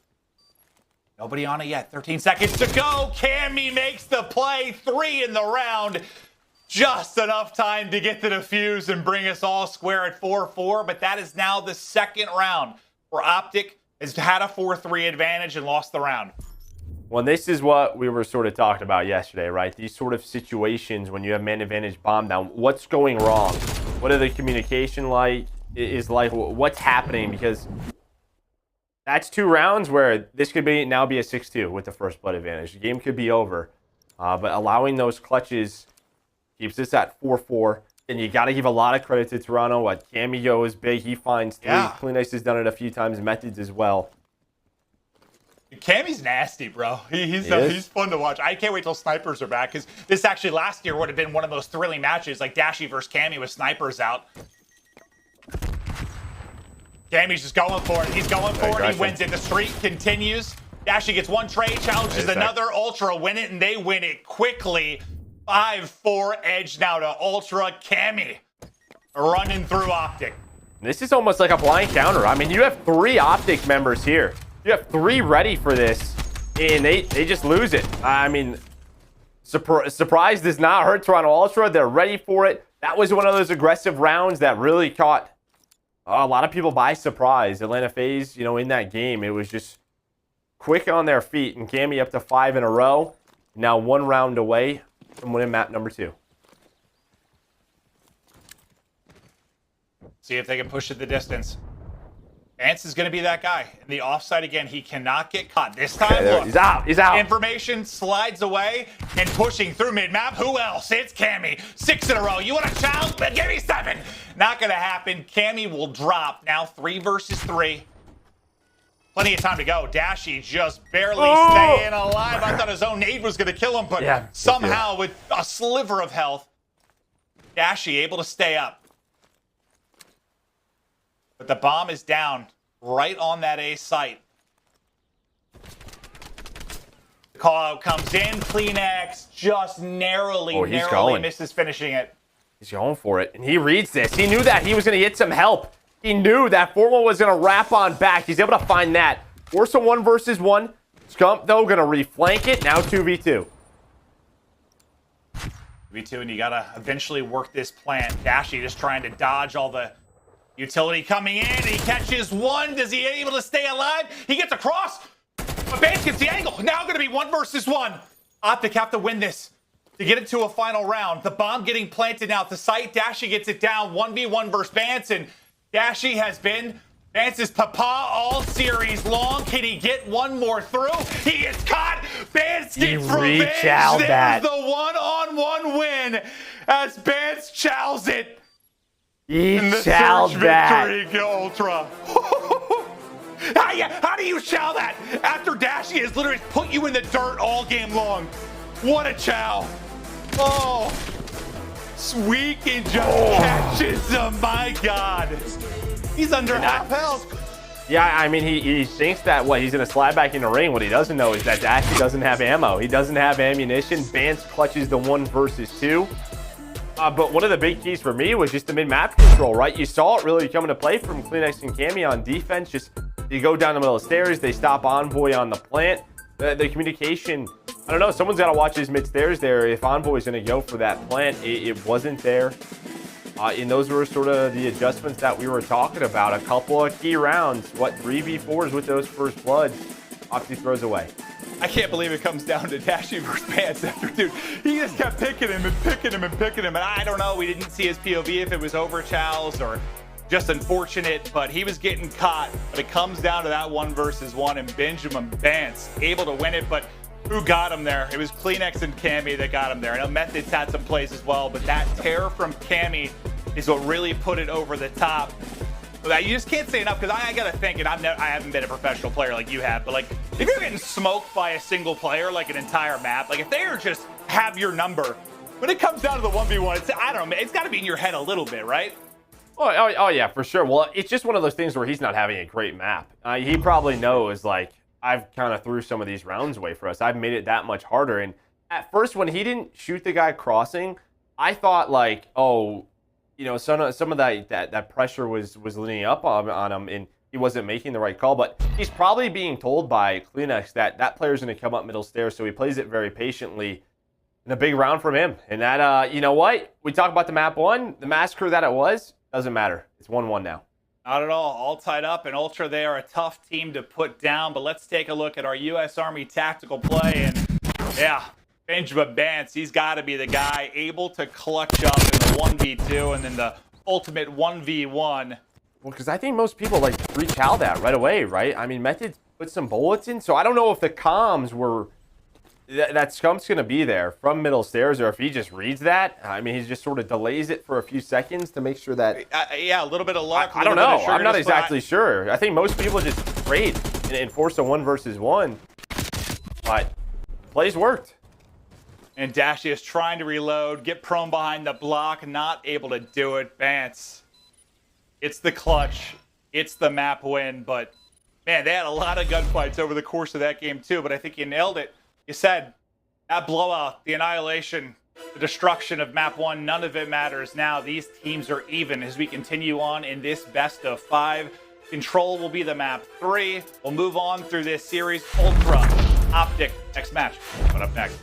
Nobody on it yet. 13 seconds to go. Cammy makes the play. 3 in the round. Just enough time to get the defuse and bring us all square at 4-4, but that is now the second round where OpTic has had a 4-3 advantage and lost the round. Well, this is what we were sort of talking about yesterday, right? These sort of situations when you have man advantage bomb down, what's going wrong? What are the communication like? Is like what's happening? Because that's 2 rounds where this could now be a 6-2 with the first blood advantage. The game could be over, but allowing those clutches keeps this at 4-4. And you got to give a lot of credit to Toronto. What Cameo is big. He finds 3. Yeah. Cleanice has done it a few times. Methods as well. Cammy's nasty, bro. He's fun to watch. I can't wait till snipers are back, because this actually last year would have been one of those thrilling matches, like Dashy versus Cammy with snipers out. Cammy's just going for it. He's going for it. He wins it. The streak continues. Dashy gets 1 trade, challenges another. Ultra win it, and they win it quickly. 5-4 edge now to Ultra. Cammy running through OpTic. This is almost like a blind counter. I mean, you have 3 OpTic members here. You have 3 ready for this, and they just lose it. I mean, surprise does not hurt Toronto Ultra. They're ready for it. That was one of those aggressive rounds that really caught a lot of people by surprise. Atlanta FaZe, in that game, it was just quick on their feet, and Cammy up to 5 in a row. Now 1 round away from winning map number 2. See if they can push it the distance. Vance is going to be that guy. In the offside again, he cannot get caught. This time, look. He's out. He's out. Information slides away and pushing through mid-map. Who else? It's Cammy. 6 in a row. You want a challenge? Give me 7. Not going to happen. Cammy will drop. Now 3 versus 3. Plenty of time to go. Dashy just barely staying alive. I thought his own nade was going to kill him, but somehow with a sliver of health, Dashy able to stay up. But the bomb is down right on that A site. The call out comes in. CleanX just narrowly misses finishing it. He's going for it, and he reads this. He knew that he was going to get some help. He knew that Formal was going to wrap on back. He's able to find that. Force a 1 versus 1. Scump, though, going to reflank it. Now 2v2. 2v2, and you got to eventually work this plant. Dashy just trying to dodge all the utility coming in. He catches 1. Does he able to stay alive? He gets across. But Vance gets the angle. Now going to be 1 versus 1. OpTic have to win this to get it to a final round. The bomb getting planted now at the site. Dashy gets it down. 1v1 versus Vance, and Dashy has been Vance's papa all series long. Can he get 1 more through? He gets caught. Vance gets revenge. There's the 1-on-1 win as Vance chows it. In the search victory, Ultra. How do you chow that after Dashy has literally put you in the dirt all game long? What a chow. Oh, Sweet and just catches him. My God. He's under half health. Yeah, I mean, he thinks that, he's going to slide back in the ring. What he doesn't know is that Dashy doesn't have ammo. He doesn't have ammunition. Vance clutches the 1 versus 2. But one of the big keys for me was just the mid-map control, right? You saw it really come into play from CleanX and Cammy on defense. Just you go down the middle of the stairs, they stop Envoy on the plant. The communication, I don't know, someone's got to watch his mid-stairs there. If Envoy's going to go for that plant, it wasn't there. And those were sort of the adjustments that we were talking about. A couple of key rounds, 3v4s with those first bloods. OpTic throws away. I can't believe it comes down to Dashy versus Vance after, dude. He just kept picking him and picking him and picking him. And I don't know, we didn't see his POV if it was over Chals or just unfortunate, but he was getting caught. But it comes down to that 1 versus 1, and Benjamin Vance able to win it. But who got him there? It was CleanX and Cammy that got him there. I know Methods had some plays as well, but that tear from Cammy is what really put it over the top. You just can't say enough, because I gotta think, and I haven't been a professional player like you have, but like if you're getting smoked by a single player, like an entire map, like if they are just have your number, when it comes down to the 1v1, it's, I don't know, it's got to be in your head a little bit, right? Oh yeah, for sure. Well, it's just one of those things where he's not having a great map. He probably knows, like, I've kind of threw some of these rounds away for us. I've made it that much harder. And at first, when he didn't shoot the guy crossing, I thought like, oh, you know, some of that pressure was leaning up on him, and he wasn't making the right call. But he's probably being told by CleanX that player's going to come up middle stairs, so he plays it very patiently. And a big round from him. And that, you know what? We talk about the map 1, the massacre that it was, doesn't matter. It's 1-1 now. Not at all tied up. And Ultra, they are a tough team to put down. But let's take a look at our U.S. Army tactical play. And yeah, Benjamin Bance, he's got to be the guy able to clutch up in the 1v2 and then the ultimate 1v1. Well, because I think most people like retell that right away, right? I mean, Method put some bullets in, so I don't know if the comms were that Scump's going to be there from middle stairs, or if he just reads that. I mean, he just sort of delays it for a few seconds to make sure that. Yeah, a little bit of luck. I don't know. I'm not exactly sure. I think most people just trade and force a 1 versus 1, but plays worked. And Dashy is trying to reload, get prone behind the block, not able to do it. Bance, it's the clutch, it's the map win, but man, they had a lot of gunfights over the course of that game too, but I think you nailed it. You said that blowout, the annihilation, the destruction of map 1, none of it matters now. These teams are even as we continue on in this best of 5. Control will be the map 3. We'll move on through this series. Ultra, OpTic, next match. What up next?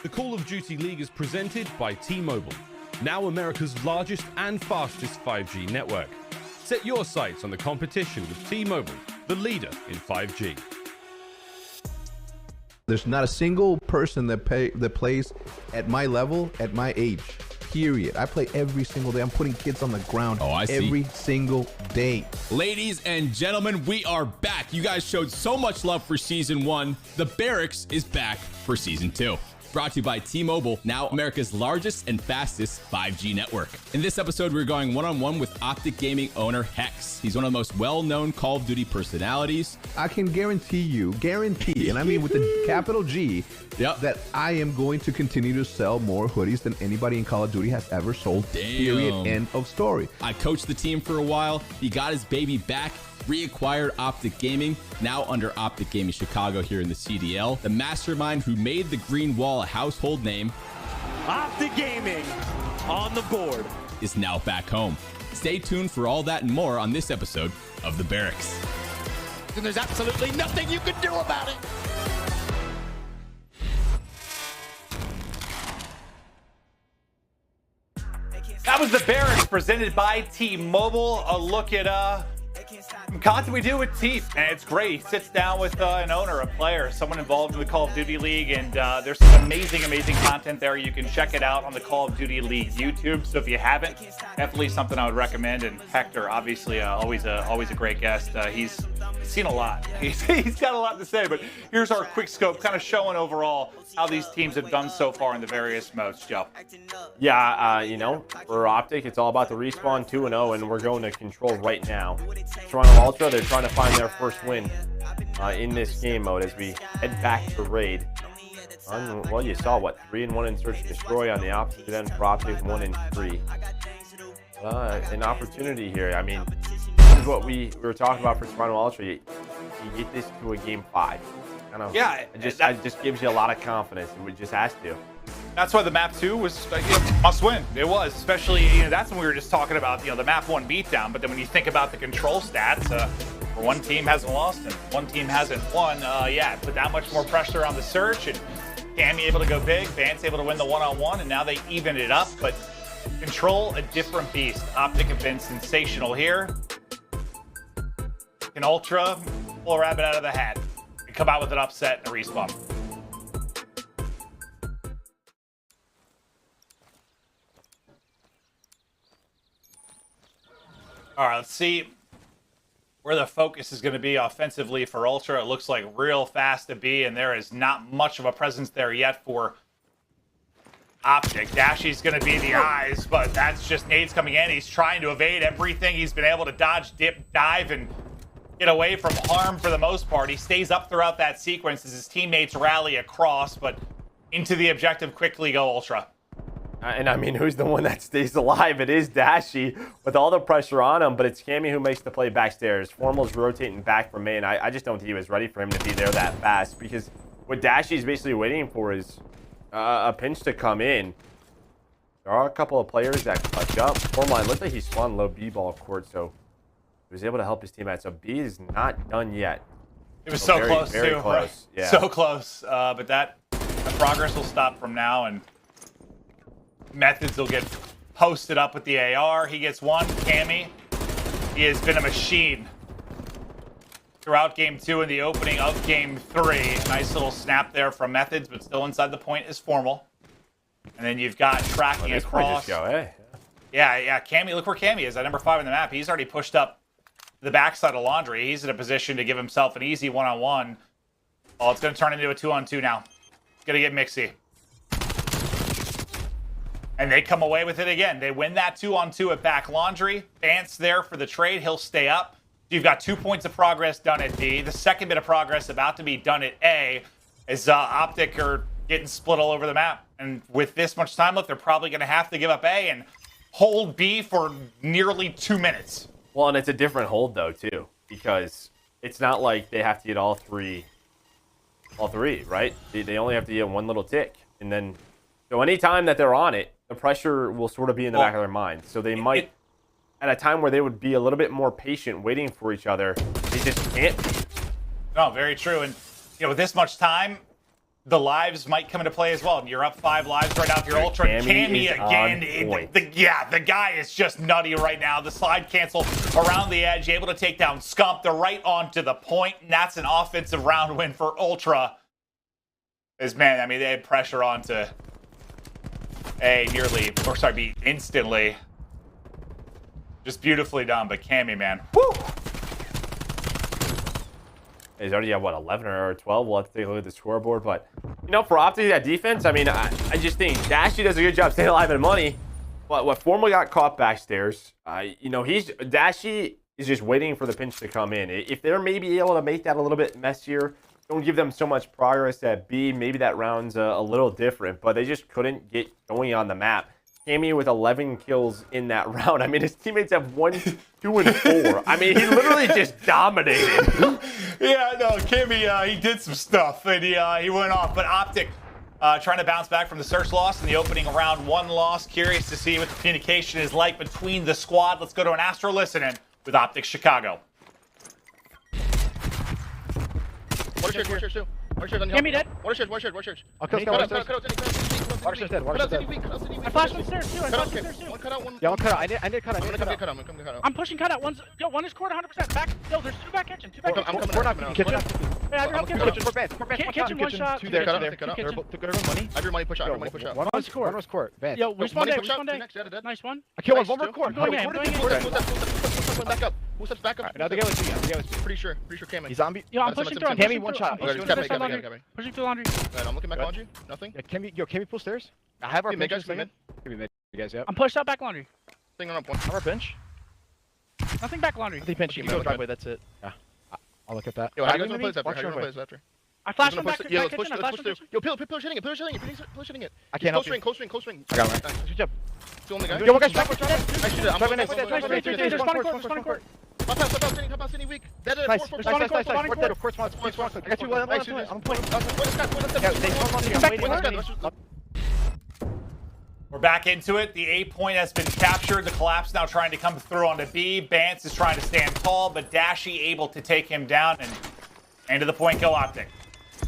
The Call of Duty League is presented by T-Mobile, now America's largest and fastest 5G network. Set your sights on the competition with T-Mobile, the leader in 5G. There's not a single person that plays at my level, at my age, period. I play every single day. I'm putting kids on the ground every single day. Ladies and gentlemen, we are back. You guys showed so much love for Season 1. The Barracks is back for Season 2. Brought to you by T-Mobile, now America's largest and fastest 5G network. In this episode, we're going one-on-one with OpTic Gaming owner Hex. He's one of the most well-known Call of Duty personalities. I can guarantee, and I mean with the capital G, that I am going to continue to sell more hoodies than anybody in Call of Duty has ever sold. Damn. Period. End of story. I coached the team for a while. He got his baby back. Reacquired OpTic Gaming, now under OpTic Gaming Chicago here in the CDL. The mastermind who made the Green Wall a household name, OpTic Gaming on the board, is now back home. Stay tuned for all that and more on this episode of The Barracks. And there's absolutely nothing you can do about it. That was the Barracks presented by T-Mobile. A look at some content we do with Teep, and it's great. He sits down with an owner, a player, someone involved in the Call of Duty League, and there's some amazing content there. You can check it out on the Call of Duty League YouTube. So if you haven't, definitely something I would recommend. And Hector, obviously, always a great guest. He's seen a lot. He's got a lot to say. But here's our quick scope, kind of showing overall how these teams have done so far in the various modes. Joe. Yeah, for OpTic, it's all about the respawn 2-0, and we're going to Control right now. Trying to Ultra, they're trying to find their first win in this game mode as we head back to raid. Well, you saw what, 3-1 in Search and Destroy on the opposite end for OpTic, 1-3. An opportunity here. I mean, this is what we were talking about for Spinal Ultra. You get this to a game 5. Yeah, it just gives you a lot of confidence. It just has to. That's why the map 2 was must win. It was, especially that's when we were just talking about the map 1 beatdown. But then when you think about the control stats, one team hasn't lost and one team hasn't won. Yeah, put that much more pressure on the Search, and Cammy able to go big, Vance able to win the 1-on-1, and now they even it up. But control, a different beast. OpTic have been sensational here. Can Ultra pull a rabbit out of the hat and come out with an upset and a respawn. All right, let's see where the focus is going to be offensively for Ultra. It looks like real fast to be, and there is not much of a presence there yet for OpTic. Dashy's going to be the eyes, but that's just nades coming in. He's trying to evade everything. He's been able to dodge, dip, dive, and get away from harm for the most part. He stays up throughout that sequence as his teammates rally across, but into the objective quickly go Ultra. And I mean, who's the one that stays alive? It is Dashy with all the pressure on him, but it's Cammy who makes the play backstairs. Formal's rotating back from main. I just don't think he was ready for him to be there that fast, because what Dashy's basically waiting for is a pinch to come in. There are a couple of players that clutch up. Formal, it looks like he spawned low B-ball court, so he was able to help his teammates. So B is not done yet. It was so close, very too. Close. Right? Yeah. So close. But that progress will stop from now, and Methods will get posted up with the AR. He gets one. Cammy, he has been a machine throughout game 2 and the opening of game 3. Nice little snap there from Methods, but still inside the point is Formal. And then you've got tracking across. Hey. Yeah, Cammy, look where Cammy is at number 5 on the map. He's already pushed up the backside of Laundry. He's in a position to give himself an easy 1-on-1. Oh, it's going to turn into a 2-on-2 now. It's going to get mixy. And they come away with it again. They win that 2-on-2 at back Laundry. Vance there for the trade. He'll stay up. You've got 2 points of progress done at D. The second bit of progress about to be done at A as OpTic are getting split all over the map. And with this much time left, they're probably going to have to give up A and hold B for nearly 2 minutes. Well, and it's a different hold, though, too, because it's not like they have to get all three, right? They only have to get one little tick. And then, so anytime that they're on it, the pressure will sort of be in the back of their mind. So they might, at a time where they would be a little bit more patient waiting for each other, they just can't be. No, very true. And, with this much time, the lives might come into play as well. And you're up 5 lives right now if you're Ultra. Cammy again. The guy is just nutty right now. The slide cancel around the edge, able to take down Scump. They're right onto the point, and that's an offensive round win for Ultra. As man, I mean, they had pressure onto A B instantly. Just beautifully done, but Cammy, man. Woo! He's already at, what, 11 or 12? We'll have to take a look at the scoreboard. But, for OpTic, that defense, I mean, I just think Dashy does a good job staying alive and money. But what Formal got caught backstairs, Dashy is just waiting for the pinch to come in. If they're maybe able to make that a little bit messier, don't give them so much progress at B, maybe that round's a little different. But they just couldn't get going on the map. Cammy with 11 kills in that round. I mean, his teammates have 1, 2, and 4. I mean, he literally just dominated. Yeah, no, Cammy, he did some stuff, and he went off. But OpTic trying to bounce back from the search loss in the opening round 1 loss. Curious to see what the communication is like between the squad. Let's go to an Astro listen-in with OpTic Chicago. Cammy dead. Water church. I'll kill Water church dead. I flashed one stairs too. One cutout, one. Yeah, one cutout. I need cut out. I'm gonna cut out. I'm pushing cutout. One is court 100%. Back. Yo, there's 2 back kitchen. 2 back kitchen. We're not kitchen. Yeah, kitchen. One shot. 2 there. Took everyone money. Everybody push out. One was court. Yo, we spawned day. Nice one. I killed one more court. I'm going in. Back up. Who steps back up? Now the guy was pretty sure Cammy. He's zombie. Yo, I'm pushing through. Cammy one shot. Pushing through Laundry. I'm looking back Laundry. Nothing. Yeah, Cammy pull stairs. I have our benches. Give me mid. You guys, yeah. I'm pushed out back Laundry. Thing on a bench. Nothing back laundry. I think pinch. You go driveway. That's it. Yeah. I'll look at that. Yo, how do you guys play after? I flashed him back kitchen. I flashed him kitchen. Yo, push hitting it. Push hitting it. I can't help you. Cold swing. I got him. Good job. Yo, one guy's back. Hop out, sitting weak. Dead. Nice. I got two. I'm playing. We're back into it. The A point has been captured. The collapse now trying to come through onto B. Bance is trying to stand tall, but Dashy able to take him down and into the point kill OpTic.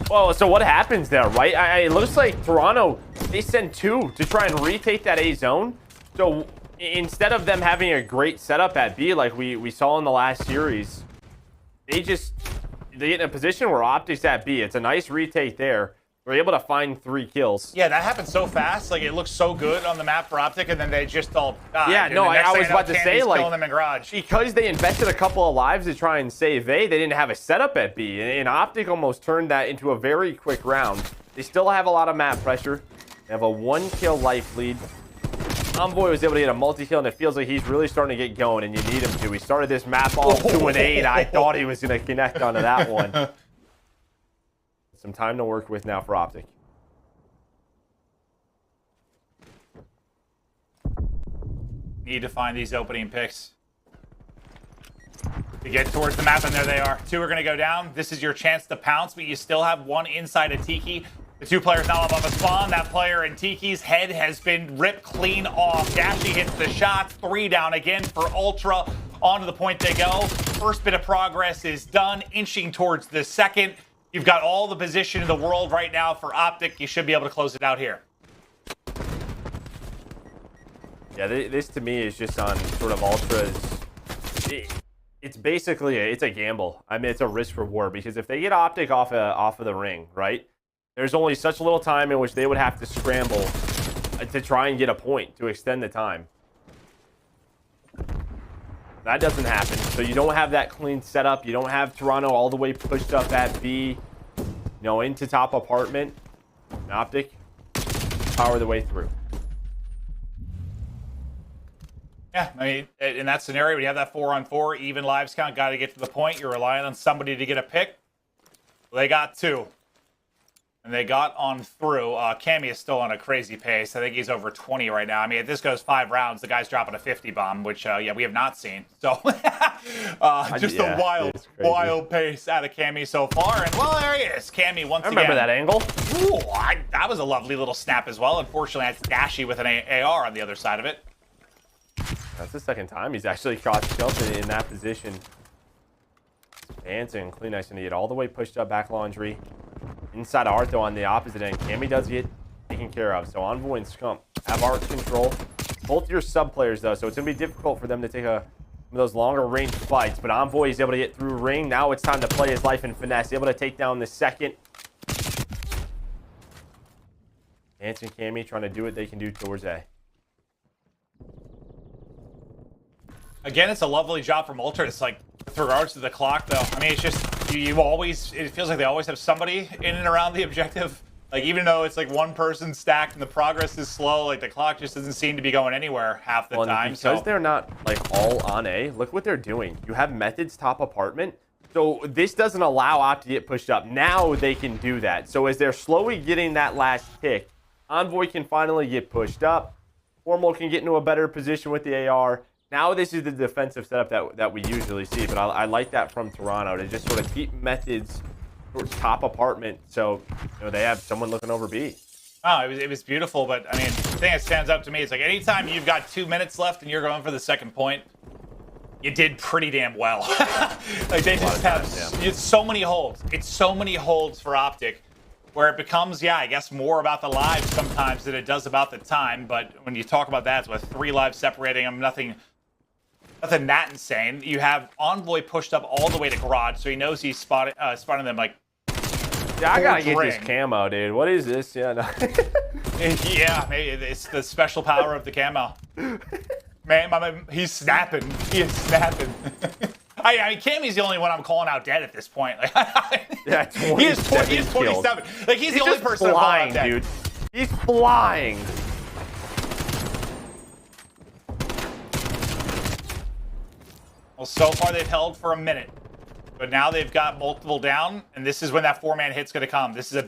Well, so what happens there, right? It looks like Toronto, they send 2 to try and retake that A zone. So instead of them having a great setup at B like we saw in the last series, they get in a position where OpTic's at B. It's a nice retake there. We're able to find 3 kills. Yeah, that happened so fast. Like, it looks so good on the map for OpTic, and then they just all died. Yeah, no, I was about to say, like, them in garage. because they invested a couple of lives to try and save A, they didn't have a setup at B, and OpTic almost turned that into a very quick round. They still have a lot of map pressure. They have a 1-kill life lead. Envoy was able to get a multi-kill, and it feels like he's really starting to get going, and you need him to. He started this map all 2 and 8. I thought he was going to connect onto that one. Some time to work with now for OpTic. Need to find these opening picks to get towards the map, and there they are. 2 are going to go down. This is your chance to pounce, but you still have 1 inside of Tiki. The 2 players now above a spawn. That player in Tiki's head has been ripped clean off. Dashy hits the shots. 3 down again for Ultra. Onto the point they go. First bit of progress is done, inching towards the second. You've got all the position in the world right now for OpTic. You should be able to close it out here. Yeah, this to me is just on sort of Ultra's. It's basically it's a gamble. I mean, it's a risk reward because if they get OpTic off of the ring, right? There's only such little time in which they would have to scramble to try and get a point to extend the time. That doesn't happen. So you don't have that clean setup. You don't have Toronto all the way pushed up at B, into top apartment. OpTic power the way through. Yeah, I mean, in that scenario, when you have that 4-on-4, even lives count, got to get to the point. You're relying on somebody to get a pick. Well, they got 2. And they got on through. Cammy is still on a crazy pace. I think he's over 20 right now. I mean, if this goes 5 rounds, the guy's dropping a 50 bomb, which, we have not seen. So, just a wild pace out of Cammy so far. And, well, there he is. Cammy once again. I remember that angle. Ooh, that was a lovely little snap as well. Unfortunately, that's Dashy with an AR on the other side of it. That's the second time he's actually caught Scump in that position. Dancing, clean, nice and neat. All the way pushed up back laundry. Inside of Artho on the opposite end. Cammy does get taken care of. So Envoy and Scump have art control. Both your sub players, though, so it's going to be difficult for them to take some of those longer range fights. But Envoy is able to get through ring. Now it's time to play his life in finesse. Able to take down the second. Dancing Cammy trying to do what they can do towards A. Again, it's a lovely job from Ultra. It's like, with regards to the clock, though, I mean, it's just, it feels like they always have somebody in and around the objective. Like, even though it's like one person stacked and the progress is slow, like the clock just doesn't seem to be going anywhere half the time. Because they're not like all on A, look what they're doing. You have Method's top apartment. So this doesn't allow Opt to get pushed up. Now they can do that. So as they're slowly getting that last pick, Envoy can finally get pushed up. Formal can get into a better position with the AR. Now this is the defensive setup that we usually see, but I like that from Toronto to just sort of keep Methods towards top apartment, so they have someone looking over B. Oh, it was beautiful, but I mean, the thing that stands out to me is like anytime you've got 2 minutes left and you're going for the second point, you did pretty damn well. Like they just have so many holds. It's so many holds for OpTic, where it becomes, I guess more about the lives sometimes than it does about the time. But when you talk about that, it's with 3 lives separating them, nothing that insane. You have Envoy pushed up all the way to garage, so he knows he's spotting them like. Yeah, I gotta get this camo, dude. What is this? Yeah, no. Yeah, maybe it's the special power of the camo. Man, he's snapping. He is snapping. I mean, Cammy's the only one I'm calling out dead at this point. Like, yeah, he is 27. Like he's the only person I'm calling out dead. Dude. He's flying. Well, so far they've held for a minute. But now they've got multiple down, and this is when that 4-man hit's going to come. This is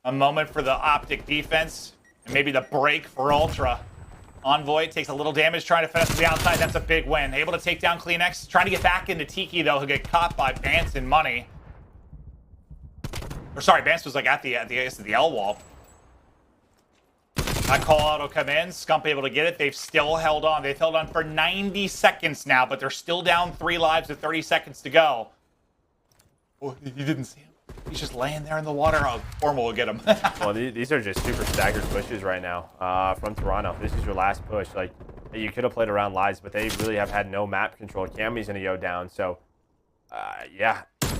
a moment for the OpTic defense, and maybe the break for Ultra. Envoy takes a little damage trying to finish to the outside. That's a big win. Able to take down CleanX. Trying to get back into Tiki, though. He'll get caught by Bance and Money. Or sorry, Bance was like at the L wall. That call out will come in. Scump able to get it. They've still held on. They've held on for 90 seconds now, but they're still down 3 lives with 30 seconds to go. Oh, you didn't see him. He's just laying there in the water. Oh, Formal will get him. Well, these are just super staggered pushes right now from Toronto. This is your last push. Like, you could have played around lives, but they really have had no map control. Cammy's going to go down. So, yeah. It's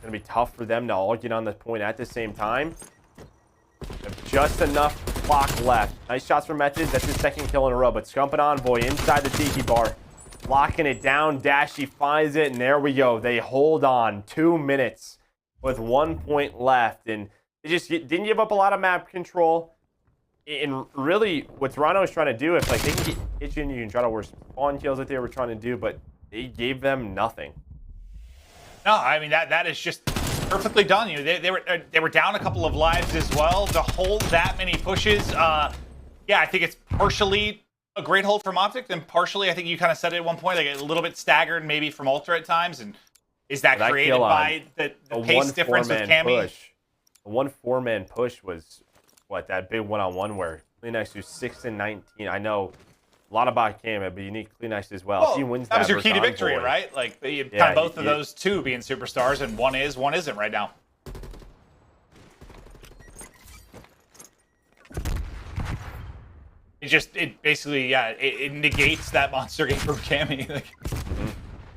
going to be tough for them to all get on the point at the same time. Just enough clock left. Nice shots from Methods. That's his 2nd kill in a row. But Scump and Envoy inside the Tiki bar. Locking it down. Dashy finds it, and there we go. They hold on 2 minutes with 1 point left. And they just didn't give up a lot of map control. And really, what Toronto is trying to do, if like they can get Kitchen, you can try to work spawn kills that they were trying to do, but they gave them nothing. No, I mean, that is just perfectly done. You know, they were down a couple of lives as well. To hold that many pushes, yeah, I think it's partially a great hold from OpTic, and partially, I think you kind of said it at one point, like a little bit staggered maybe from Ultra at times. And is that created by the pace difference with Cammy? A 1-4-man push was what, that big one-on-one where CleanX was 6 and 19. I know a lot about Cammy, but you need CleanX as well. If he wins that was your key to victory, right? Like you kind of both of those two being superstars, and one is, one isn't right now. It basically, yeah, it negates that monster game from Cammy. Like,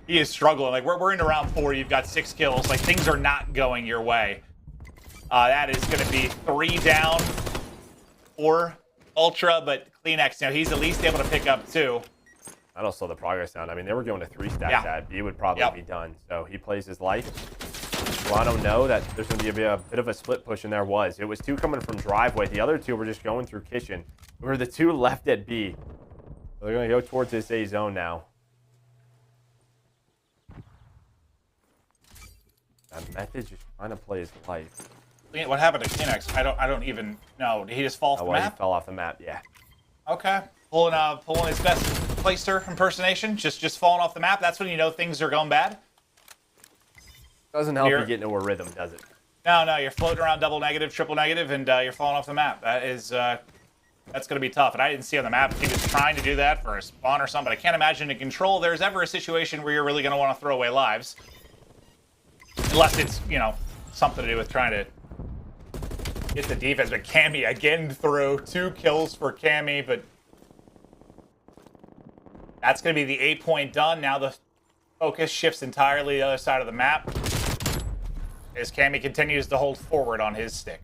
he is struggling. Like we're into round 4. You've got 6 kills. Like things are not going your way. That is going to be 3 down for Ultra, but CleanX, you know, he's at least able to pick up 2. That'll slow the progress down. I mean, they were going to 3 stacks at. B would probably be done. So he plays his life. Toronto know that there's going to be a bit of a split push, and there was. It was 2 coming from driveway. The other 2 were just going through kitchen. We were the 2 left at B. So they're going to go towards this A zone now. That Method just trying to play his life. What happened to CleanX? I don't even know. Did he just fall off the map? He fell off the map, yeah. Okay. Pulling his best Clayster impersonation, just falling off the map. That's when you know things are going bad. Doesn't help you get into a rhythm, does it? No, you're floating around double negative, triple negative, and you're falling off the map. That is, that's going to be tough. And I didn't see on the map if he was trying to do that for a spawn or something. But I can't imagine in control there's ever a situation where you're really going to want to throw away lives. Unless it's, you know, something to do with trying to get the defense. But Cammy again through 2 kills for Cammy, but that's going to be the 8-point done. Now the focus shifts entirely to the other side of the map as Cammy continues to hold forward on his stick.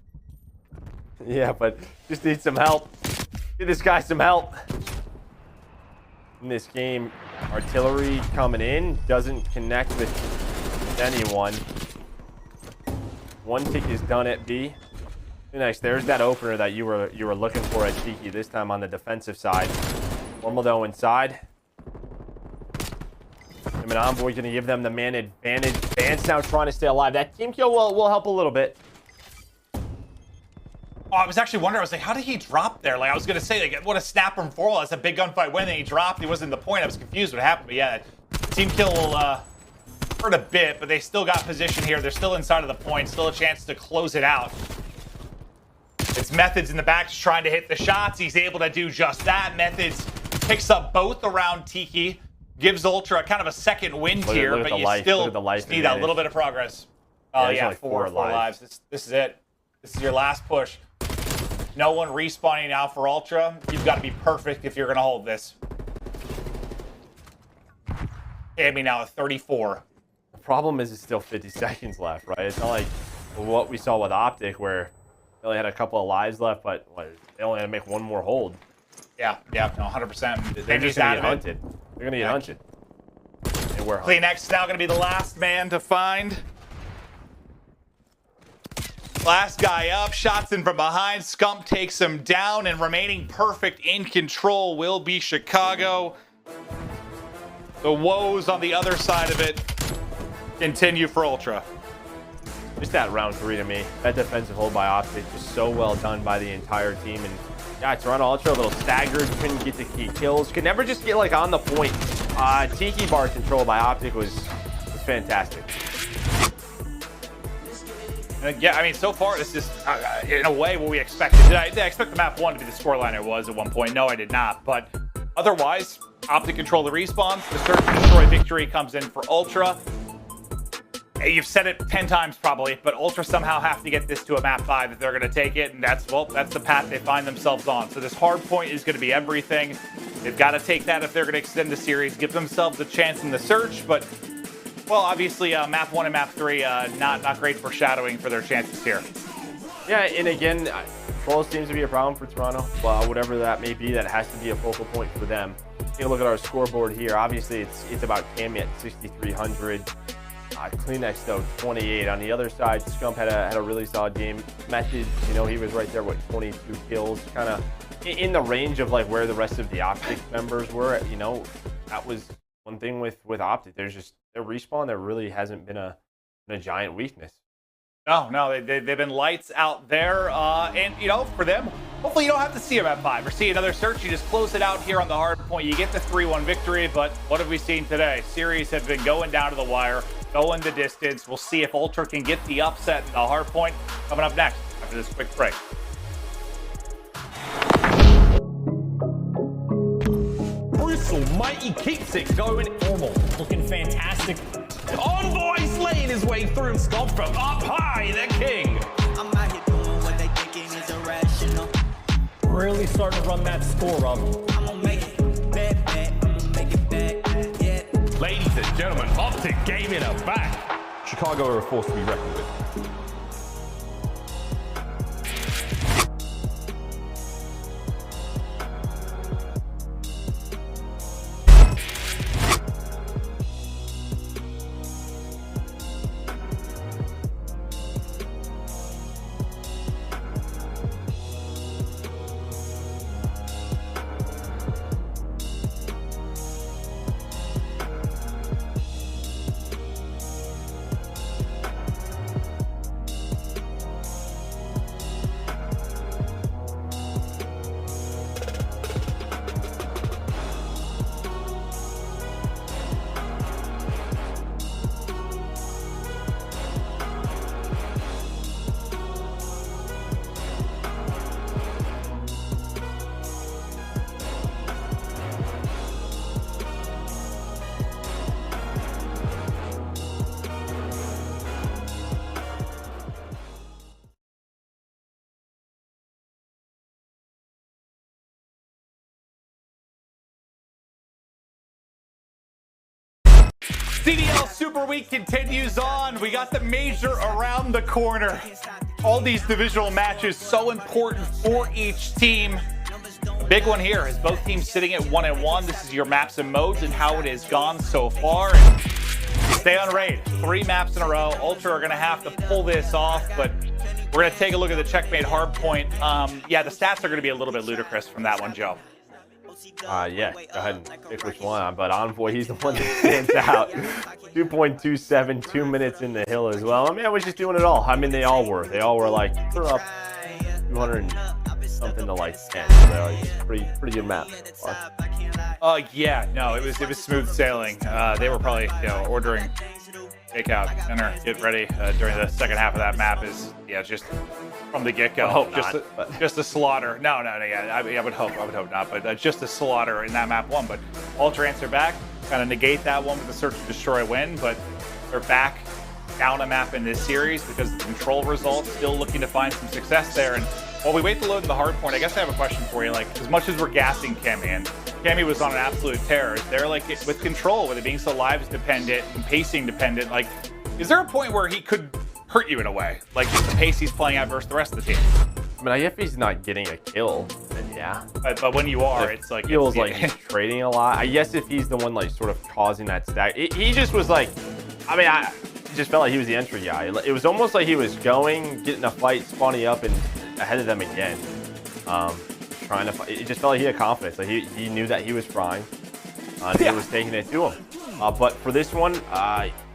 Yeah, but just need some help. Give this guy some help. In this game, artillery coming in doesn't connect with anyone. 1 tick is done at B. Next, there's that opener that you were looking for at Tiki, this time on the defensive side. Formal though inside. Him and Envoy going to give them the man advantage. Vance now trying to stay alive. That team kill will help a little bit. Oh, I was actually wondering, I was like, how did he drop there? Like, I was going to say, like, what a snap from Formal. That's a big gunfight win, and he dropped. He wasn't the point. I was confused what happened. But yeah, team kill will hurt a bit, but they still got position here. They're still inside of the point. Still a chance to close it out. It's Methods in the back just trying to hit the shots. He's able to do just that. Methods picks up both around Tiki. Gives Ultra kind of a second win here, but you still need that little bit of progress. Oh yeah, four lives. This is it. This is your last push. No one respawning now for Ultra. You've got to be perfect if you're going to hold this. Cammy now at 34. The problem is it's still 50 seconds left, right? It's not like what we saw with OpTic where they only had a couple of lives left, but they only had to make 1 more hold. Yeah, no, 100%. They're just going to get hunted. They're going to get hunted. CleanX is now going to be the last man to find. Last guy up, shots in from behind. Scump takes him down, and remaining perfect in control will be Chicago. The woes on the other side of it continue for Ultra. Just that round 3 to me. That defensive hold by OpTic was so well done by the entire team. And yeah, Toronto Ultra a little staggered, couldn't get the key kills, could never just get like on the point. Tiki bar control by OpTic was fantastic. Yeah, I mean, so far, this is, in a way, what we expected. Did I expect the map 1 to be the scoreline it was at one point? No, I did not. But otherwise, OpTic control the respawns. The search and destroy victory comes in for Ultra. You've said it 10 times probably, but Ultra somehow have to get this to a map 5 if they're going to take it. And that's the path they find themselves on. So this hard point is going to be everything. They've got to take that if they're going to extend the series, give themselves a chance in the search. But well, obviously, map 1 and map 3, not great foreshadowing for their chances here. Yeah, and again, control seems to be a problem for Toronto. Well, whatever that may be, that has to be a focal point for them. Take a look at our scoreboard here. Obviously, it's about Cammy at 6,300. Kleenex, though, 28. On the other side, Scump had a really solid game. Methods, you know, he was right there with 22 kills. Kind of in the range of, like, where the rest of the OpTic members were. You know, that was one thing with OpTic. There's just their respawn, there really hasn't been a giant weakness. No, they've been lights out there. And, you know, for them, hopefully you don't have to see them at 5 or see another search. You just close it out here on the hard point. You get the 3-1 victory, but what have we seen today? Series have been going down to the wire, going the distance. We'll see if Ultra can get the upset in the hard point. Coming up next after this quick break. Mighty keeps it going normal, looking fantastic. Envoy slaying his way through. Scump from up high, the king. I'm out here doing what they thinking is irrational. Really starting to run that score up. I'm gonna make it back, I'm gonna make it back, yeah. Ladies and gentlemen, OpTic Gaming are back. Chicago are a force to be reckoned with. CDL Super Week continues on. We got the major around the corner. All these divisional matches so important for each team. Big one here is both teams sitting at 1-1. This is your maps and modes and how it has gone so far. And stay on raid. 3 maps in a row. Ultra are going to have to pull this off, but we're going to take a look at the checkmate hardpoint. Yeah, the stats are going to be a little bit ludicrous from that one, Joe. Yeah, go ahead and pick which one. But Envoy, he's the one that stands out. 2.27, 2 minutes in the hill as well. I mean, I was just doing it all. I mean, they all were. They all were like, they're up 200 something to like 10. So it's pretty good map. Yeah, no, it was smooth sailing. They were probably, you know, ordering takeout, dinner, get ready during the second half of that map. Is just from the get-go, just a slaughter. No, yeah, I would hope not, but just a slaughter in that map 1. But Ultra answer back, kind of negate that one with the search and destroy win, but they're back down a map in this series because of the control results, still looking to find some success there. And while we wait to load in the hard point, I guess I have a question for you. Like, as much as we're gassing Cammy, and Cammy was on an absolute tear, they're like, with control, with it being so lives dependent and pacing dependent, like, is there a point where he could hurt you in a way? Like, just the pace he's playing at versus the rest of the team? I mean, if he's not getting a kill, then yeah. But when you are, it's like... feels like he's trading a lot. I guess if he's the one, like, sort of causing that stack. He just was like... I mean, I just felt like he was the entry guy. It was almost like he was going, getting a fight, spawning up, and ahead of them again. Trying to fight. It just felt like he had confidence. Like he knew that he was frying. And he was taking it to him. But for this one,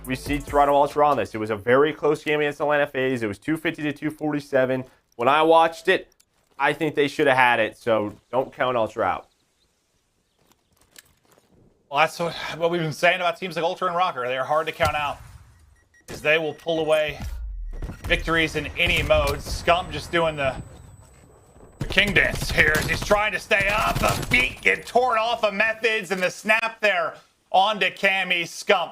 we see Toronto Ultra on this. It was a very close game against Atlanta FaZe. It was 250 to 247. When I watched it, I think they should have had it. So don't count Ultra out. Well, that's what we've been saying about teams like Ultra and Røkkr. They're hard to count out, because they will pull away victories in any mode. Scump just doing the king dance here as he's trying to stay up. The feet get torn off of Methods, and the snap there onto Cammy. Scump,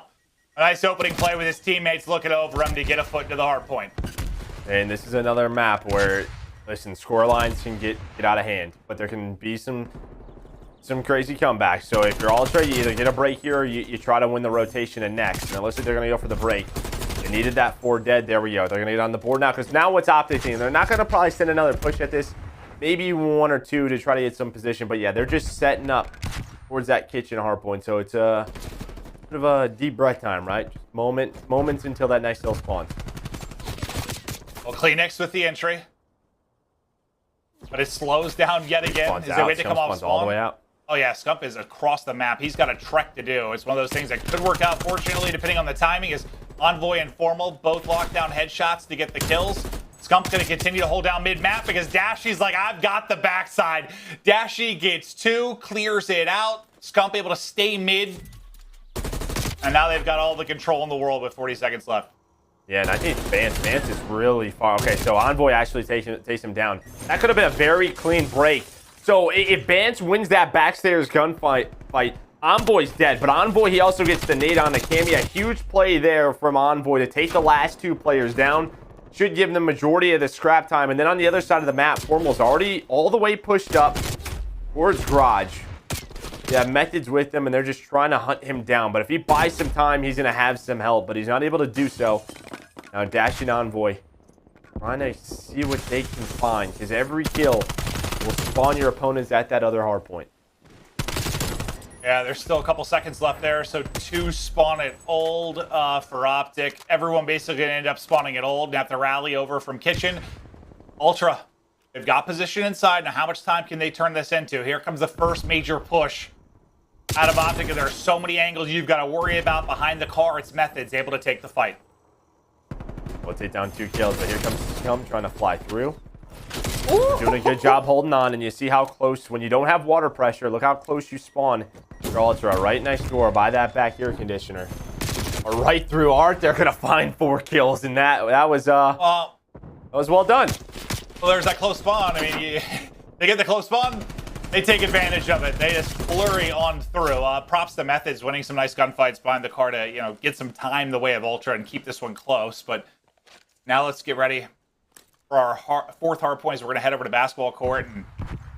a nice opening play with his teammates looking over him to get a foot into the hard point. And this is another map where, listen, score lines can get out of hand, but there can be some crazy comebacks. So if you're Ultra, you either get a break here or you try to win the rotation and next. And it looks like they're going to go for the break. They needed that 4 dead. There we go. They're going to get on the board now, because now what's OpTic thinking? They're not going to probably send another push at this. Maybe 1 or 2 to try to get some position. But yeah, they're just setting up towards that kitchen hard point. So it's a bit of a deep breath time, right? Just moments until that nice little spawn. Well, Cleanix with the entry. But it slows down yet again. Is there a way to come off spawn? All the way out. Oh yeah, Scump is across the map. He's got a trek to do. It's one of those things that could work out, fortunately, depending on the timing, as Envoy and Formal both lock down headshots to get the kills. Scump's going to continue to hold down mid-map because Dashy's like, I've got the backside. Dashy gets 2, clears it out. Scump able to stay mid. And now they've got all the control in the world with 40 seconds left. Yeah, and I think Vance is really far. Okay, so Envoy actually takes him down. That could have been a very clean break. So if Vance wins that backstairs gunfight, Envoy's dead. But Envoy, he also gets the nade on the Cammy. A huge play there from Envoy to take the last 2 players down. Should give them the majority of the scrap time. And then on the other side of the map, Formal's already all the way pushed up towards Garage. Yeah, Methods with him, and they're just trying to hunt him down. But if he buys some time, he's going to have some help. But he's not able to do so. Now Dash and Envoy trying to see what they can find, because every kill will spawn your opponents at that other hard point. Yeah, there's still a couple seconds left there, so 2 spawn at old for OpTic. Everyone basically going to end up spawning at old and have to rally over from kitchen. Ultra, they've got position inside. Now how much time can they turn this into? Here comes the first major push out of OpTic. There are so many angles you've got to worry about. Behind the car, it's Methods able to take the fight. We'll take down 2 kills, but here comes Scump trying to fly through. Doing a good job holding on, and you see how close, when you don't have water pressure, look how close you spawn. Your Ultra right next door by that back air conditioner. Or right through Art, they're going to find 4 kills, and that was well done. Well, there's that close spawn. I mean, they get the close spawn, they take advantage of it. They just flurry on through. Props to Methods winning some nice gunfights behind the car to, you know, get some time the way of Ultra and keep this one close. But now let's get ready for our 4th hard point. We're going to head over to basketball court and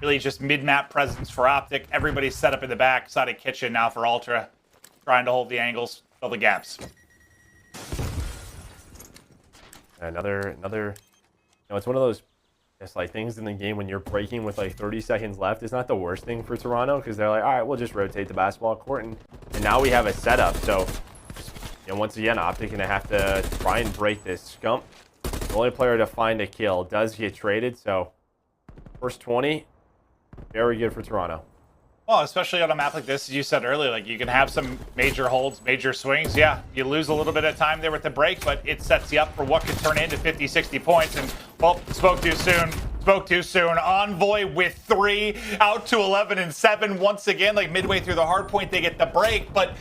really just mid-map presence for OpTic. Everybody's set up in the back side of kitchen now for Ultra, trying to hold the angles, fill the gaps. Another, you know, it's one of those, it's like things in the game when you're breaking with like 30 seconds left. It's not the worst thing for Toronto, because they're like, all right, we'll just rotate the basketball court, and now we have a setup. So, you know, once again, OpTic going to have to try and break this. Scump, the only player to find a kill, does get traded. So, first 20, very good for Toronto. Well, especially on a map like this, as you said earlier, like you can have some major holds, major swings. Yeah, you lose a little bit of time there with the break, but it sets you up for what could turn into 50, 60 points. And, well, spoke too soon. Envoy with 3, out to 11 and 7 once again. Like midway through the hard point, they get the break. But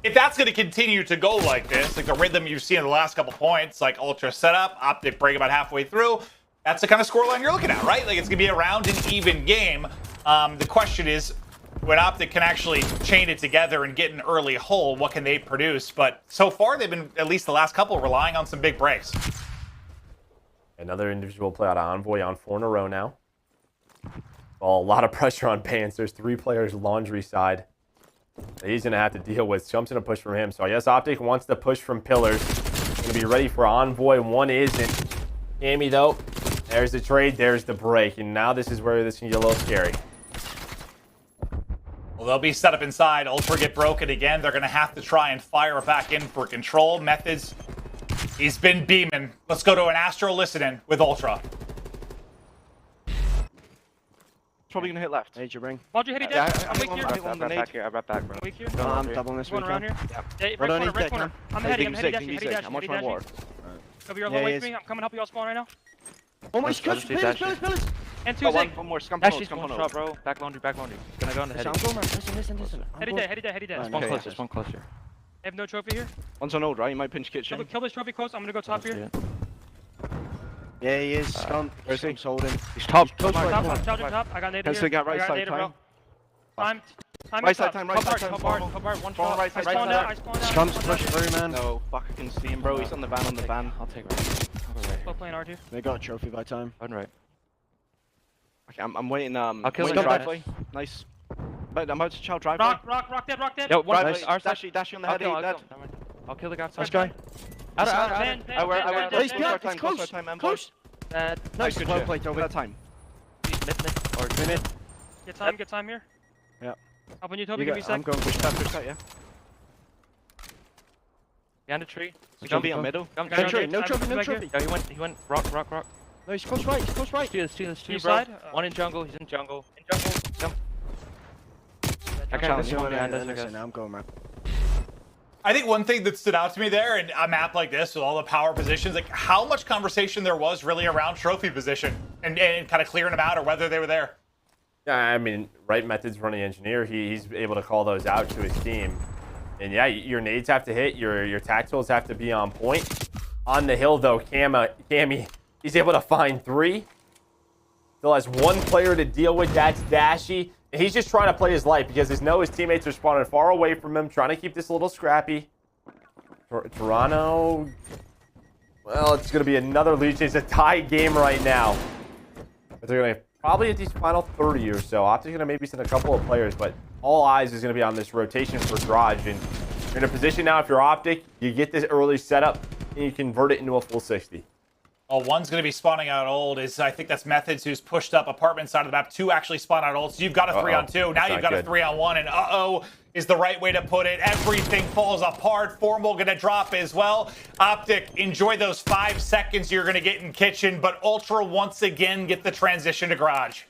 if that's going to continue to go like this, like the rhythm you've seen in the last couple points, like Ultra setup, OpTic break about halfway through, that's the kind of scoreline you're looking at, right? Like it's going to be around an even game. The question is, when OpTic can actually chain it together and get an early hole, what can they produce? But so far, they've been, at least the last couple, relying on some big breaks. Another individual play out of Envoy on 4 in a row now. Well, a lot of pressure on Pants. There's 3 players laundry side that he's going to have to deal with. Scump's going to push from him. So I guess OpTic wants to push from pillars. Going to be ready for Envoy. 1 isn't. Cammy, though. There's the trade. There's the break. And now this is where this can get a little scary. Well, they'll be set up inside. Ultra get broken again. They're going to have to try and fire back in for control. Methods, he's been beaming. Let's go to an Astro listen-in with Ultra. probably gonna hit left. Major ring. Why'd you hit it Yeah, dead? I'm I weak here. hit Back here. I brought back, bro. Weak here. I'm doubling this Going around weekend. here. Yeah, right What do I corner, need right deck, corner. huh? I'm heading, Zig, Dashy, Zig, I'm watching my Dashy. ward. Cover your low way for me. I'm coming to help you all spawn right now. Oh my gosh, pillars. And two Zig. One more, Scump Dashy's on one hold. shot, bro. Back laundry, back laundry. Gonna go on the heady. I'm going, man. Listen. Heady dead. Right, One okay, closer, one closer. I have no trophy here. One's on old, right? You might pinch kitchen. Kill this trophy close. I'm gonna go top here. Yeah, he is. Scump. Where's he? Scump's holding. He's top. Top. I got naded Pencil here. got right I got side naded, bro. time. Time. Right side time, right side time. Top bar, one Fall shot. right I side, spawned right out. side. I spawned out. Scump's pushing through, man. No, fuck, I can see him, bro. He's on the van, I'll take right. Still playing R2. They got a trophy by time. Run right. Okay, I'm waiting. I'll kill waiting him. driveway. Nice. But I'm about to chow driveway. Rock dead. Yo, one driveway. our side. Dashy on the heady. Dead. I'll kill the guy outside. Let's go. Out. I went. He's close. Close. Nice. Good Well shit. played, Over that time. Mid. Or mid. Get time here. Yeah. Up on you, Toby. Give me a sec. I'm going Push that, yeah. Behind a tree. He's gonna be on middle. No trophy. Yeah, he went. Rock. No, he's close right. Two, bro. side. One in jungle. He's in jungle. Jump. I can't see one behind us. Listen, I'm going, man. I think one thing that stood out to me there in a map like this with all the power positions, like how much conversation there was really around trophy position and kind of clearing them out or whether they were there. Yeah, I mean, right method's running engineer. He's able to call those out to his team. And yeah, your nades have to hit, your tacticals have to be on point. On the hill though, Cammy, he's able to find 3. Still has 1 player to deal with, that's Dashy. And he's just trying to play his life because his teammates are spawning far away from him, trying to keep this a little scrappy. Toronto, well, it's going to be another lead. It's a tie game right now. But they're going to probably at these final 30 or so. OpTic's going to maybe send a couple of players, but all eyes is going to be on this rotation for Garage. And you're in a position now, if you're OpTic, you get this early setup and you convert it into a full 60. Oh, one's going to be spawning out old. I think that's Methods who's pushed up apartment side of the map. 2 actually spawn out old. So you've got a 3-on-2. Now you've got a 3-on-1. And is the right way to put it. Everything falls apart. Formal going to drop as well. OpTic, enjoy those 5 seconds you're going to get in kitchen. But Ultra once again get the transition to Garage.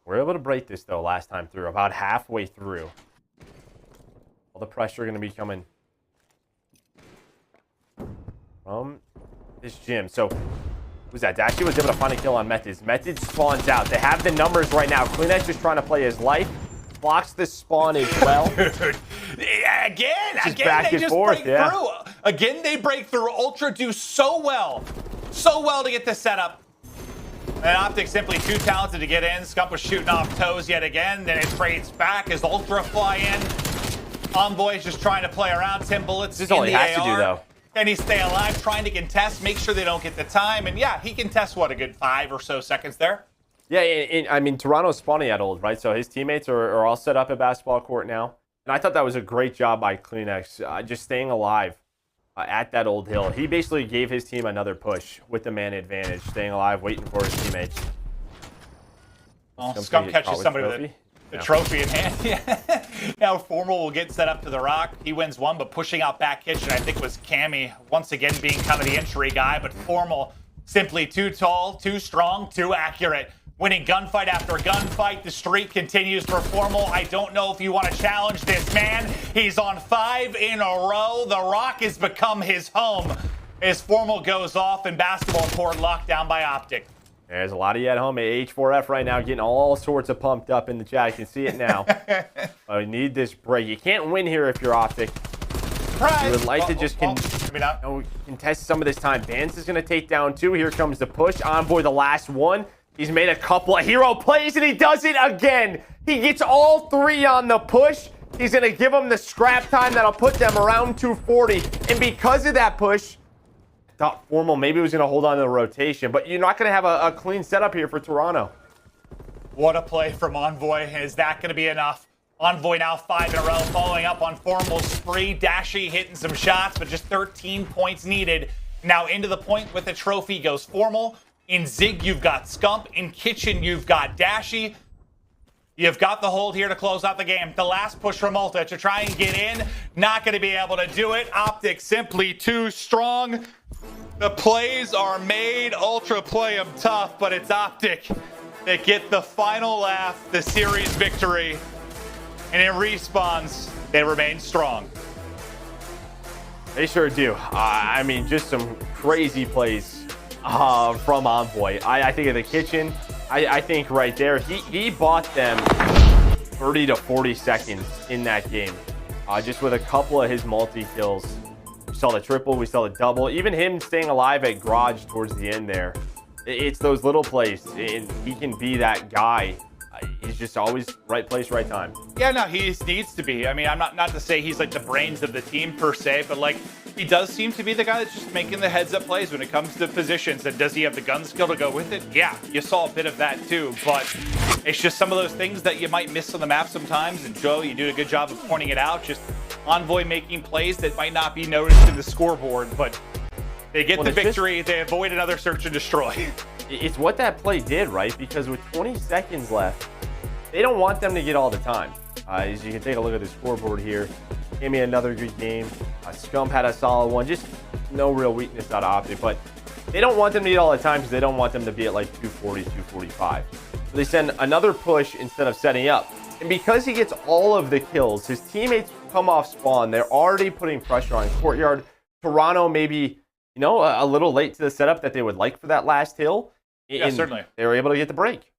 We're able to break this, though, last time through. About halfway through. All the pressure going to be coming from this gym. So, who's that? Dashy was able to find a kill on Methods. Methods spawns out. They have the numbers right now. Cleanx just trying to play his life. Blocks the spawn as well. Dude, again, back they and just forth, break through. Again, they break through. Ultra do so well to get this set up. And OpTic simply too talented to get in. Scump was shooting off toes yet again. Then it trades back as Ultra fly in. Envoy's just trying to play around. 10 bullets This is all he has to do, though. Can he stay alive, trying to contest, make sure they don't get the time? And yeah, he contests, what, a good 5 or so seconds there? Yeah, and I mean, Toronto's spawning at old, right? So his teammates are all set up at basketball court now. And I thought that was a great job by Cleanx, just staying alive at that old hill. He basically gave his team another push with the man advantage, staying alive, waiting for his teammates. Well, Scump catches somebody with the trophy in hand. Now Formal will get set up to the rock. He wins 1, but pushing out back kitchen, I think, was Cammy once again being kind of the entry guy. But Formal simply too tall, too strong, too accurate. Winning gunfight after gunfight. The streak continues for Formal. I don't know if you want to challenge this man. He's on 5 in a row. The rock has become his home as Formal goes off in basketball court locked down by OpTic. There's a lot of you at home at H4F right now getting all sorts of pumped up in the chat. You can see it now. We need this break. You can't win here if you're OpTic. You would like to just contest some of this time. Vance is going to take down 2. Here comes the push. Envoy, the last one. He's made a couple of hero plays, and he does it again. He gets all 3 on the push. He's going to give them the scrap time that'll put them around 240. And because of that push, thought Formal maybe was going to hold on to the rotation, but you're not going to have a clean setup here for Toronto. What a play from Envoy. Is that going to be enough? Envoy now 5 in a row, following up on Formal's spree. Dashy hitting some shots, but just 13 points needed. Now into the point with the trophy goes Formal. In Zig, you've got Scump. In Kitchen, you've got Dashy. You've got the hold here to close out the game. The last push from Ultra to try and get in. Not going to be able to do it. OpTic simply too strong. The plays are made. Ultra play them tough, but it's OpTic They get the final laugh, the series victory, and in respawns, they remain strong. They sure do. I mean, just some crazy plays from Envoy. I think of the kitchen. I think right there, he bought them 30 to 40 seconds in that game. Just with a couple of his multi-kills. We saw the triple, we saw the double. Even him staying alive at Garage towards the end there. It's those little plays, and he can be that guy. He's just always right place, right time. Yeah, no, he needs to be. I mean, I'm not to say he's like the brains of the team per se, but like he does seem to be the guy that's just making the heads-up plays when it comes to positions. And does he have the gun skill to go with it? Yeah, you saw a bit of that too, but it's just some of those things that you might miss on the map sometimes. And Joe, you do a good job of pointing it out. Just Envoy making plays that might not be noticed in the scoreboard, but they get the victory. They avoid another search and destroy. It's what that play did, right? Because with 20 seconds left, they don't want them to get all the time. As you can take a look at the scoreboard here, gave me another good game. Scump had a solid one. Just no real weakness out of OpTic, but they don't want them to get all the time because they don't want them to be at like 240, 245. So they send another push instead of setting up. And because he gets all of the kills, his teammates come off spawn. They're already putting pressure on Courtyard. Toronto maybe, you know, a little late to the setup that they would like for that last hill. Yeah, certainly. They were able to get the break.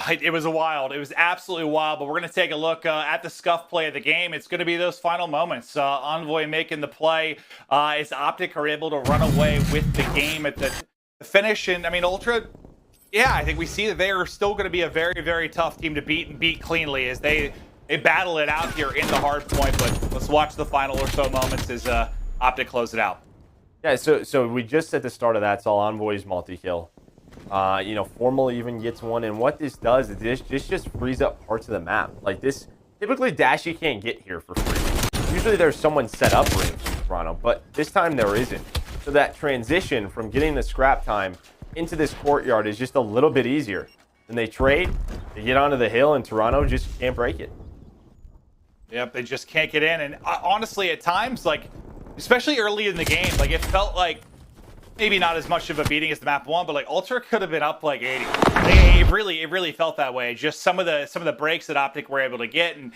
It was wild. It was absolutely wild. But we're going to take a look at the scuff play of the game. It's going to be those final moments. Envoy making the play as OpTic are able to run away with the game at the finish. And I mean, Ultra, yeah, I think we see that they are still going to be a very, very tough team to beat and beat cleanly as they battle it out here in the hard point. But let's watch the final or so moments as OpTic close it out. Yeah, so we just at the start of that saw Envoy's multi-kill. You know, Formal even gets one, and what this does is this just frees up parts of the map. Like this, typically Dashy can't get here for free. Usually there's someone set up range in Toronto, but this time there isn't. So that transition from getting the scrap time into this courtyard is just a little bit easier. Then they trade, they get onto the hill, and Toronto just can't break it. Yep, they just can't get in. And honestly, at times, like, especially early in the game, like it felt like maybe not as much of a beating as the map won, but like Ultra could have been up like 80. It really felt that way. Just some of the breaks that OpTic were able to get, and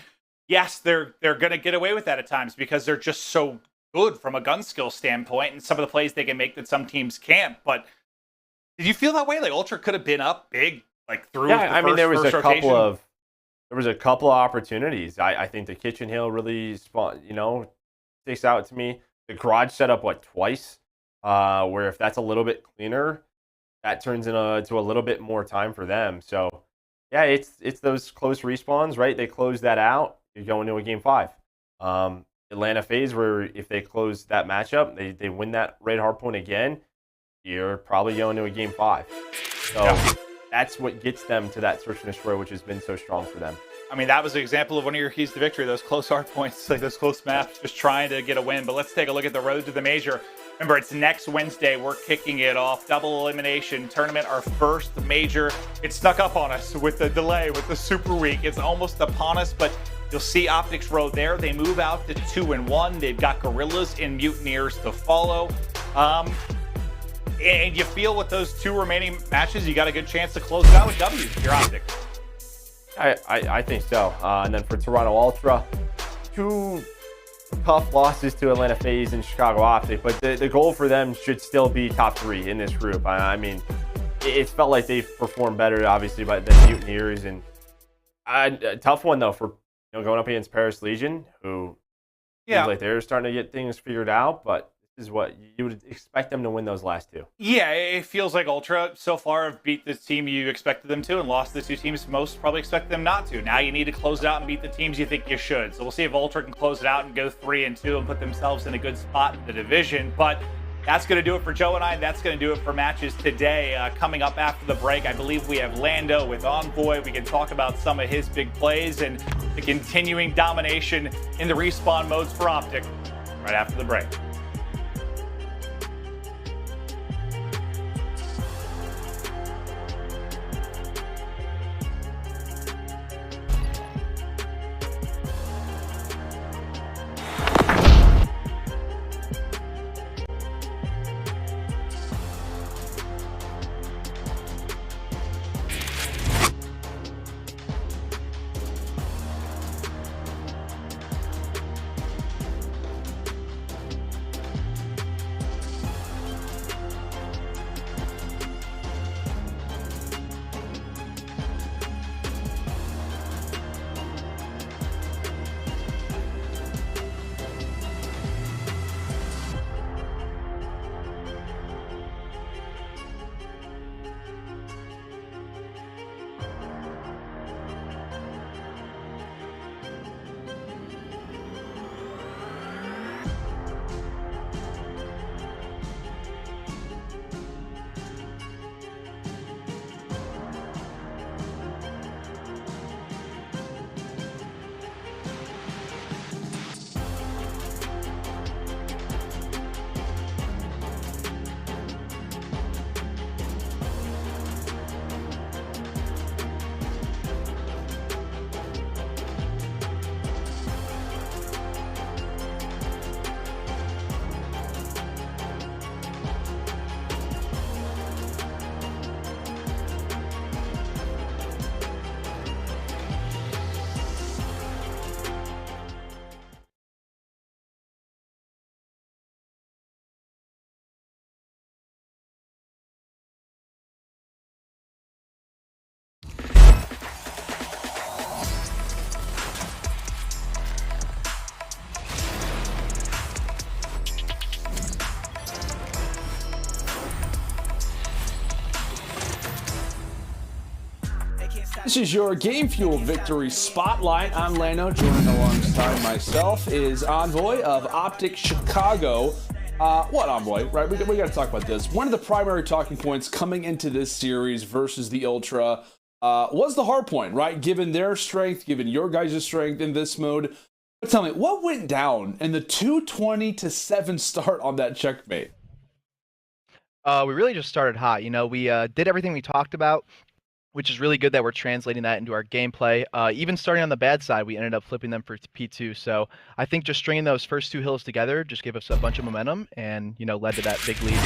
yes, they're gonna get away with that at times because they're just so good from a gun skill standpoint, and some of the plays they can make that some teams can't. But did you feel that way? Like Ultra could have been up big, like through. Yeah, I mean there was a couple of opportunities. I think the kitchen hill really sticks out to me. The garage set up twice. Where if that's a little bit cleaner, that turns into a little bit more time for them. So, yeah, it's those close respawns, right? They close that out. You go into a game 5. Atlanta FaZe, where if they close that matchup, they win that red hard point again, you're probably going to a game 5. So that's what gets them to that search and destroy, which has been so strong for them. I mean, that was an example of one of your keys to victory, those close hard points, like those close maps, just trying to get a win. But let's take a look at the road to the major. Remember, it's next Wednesday. We're kicking it off. Double elimination tournament, our first major. It snuck up on us with the delay, with the Super Week. It's almost upon us, but you'll see OpTic's road there. They move out to 2-1. They've got Guerrillas and Mutineers to follow. And you feel with those 2 remaining matches, you got a good chance to close it out with W if you're OpTic. I think so. And then for Toronto Ultra, 2 tough losses to Atlanta FaZe and Chicago OpTic, but the goal for them should still be top 3 in this group. I mean, it's felt like they've performed better, obviously, than Mutineers. And a tough one, though, for going up against Paris Legion, who seems like they're starting to get things figured out, but this is what you would expect them to win those last 2. Yeah, it feels like Ultra so far have beat this team you expected them to and lost the 2 teams most probably expect them not to. Now you need to close it out and beat the teams you think you should. So we'll see if Ultra can close it out and go 3-2 and put themselves in a good spot in the division. But that's going to do it for Joe and I. That's going to do it for matches today. Coming up after the break, I believe we have Lando with Envoy. We can talk about some of his big plays and the continuing domination in the respawn modes for OpTic right after the break. This is your Game Fuel Victory Spotlight. I'm Lano, joined alongside myself is Envoy of OpTic Chicago. What Envoy, right? We got to talk about this. One of the primary talking points coming into this series versus the Ultra was the hard point, right? Given their strength, given your guys' strength in this mode. But tell me, what went down in the 220-7 start on that checkmate? We really just started hot. You know, we did everything we talked about, which is really good that we're translating that into our gameplay. Even starting on the bad side, we ended up flipping them for P2. So I think just stringing those first two hills together just gave us a bunch of momentum and, you know, led to that big lead.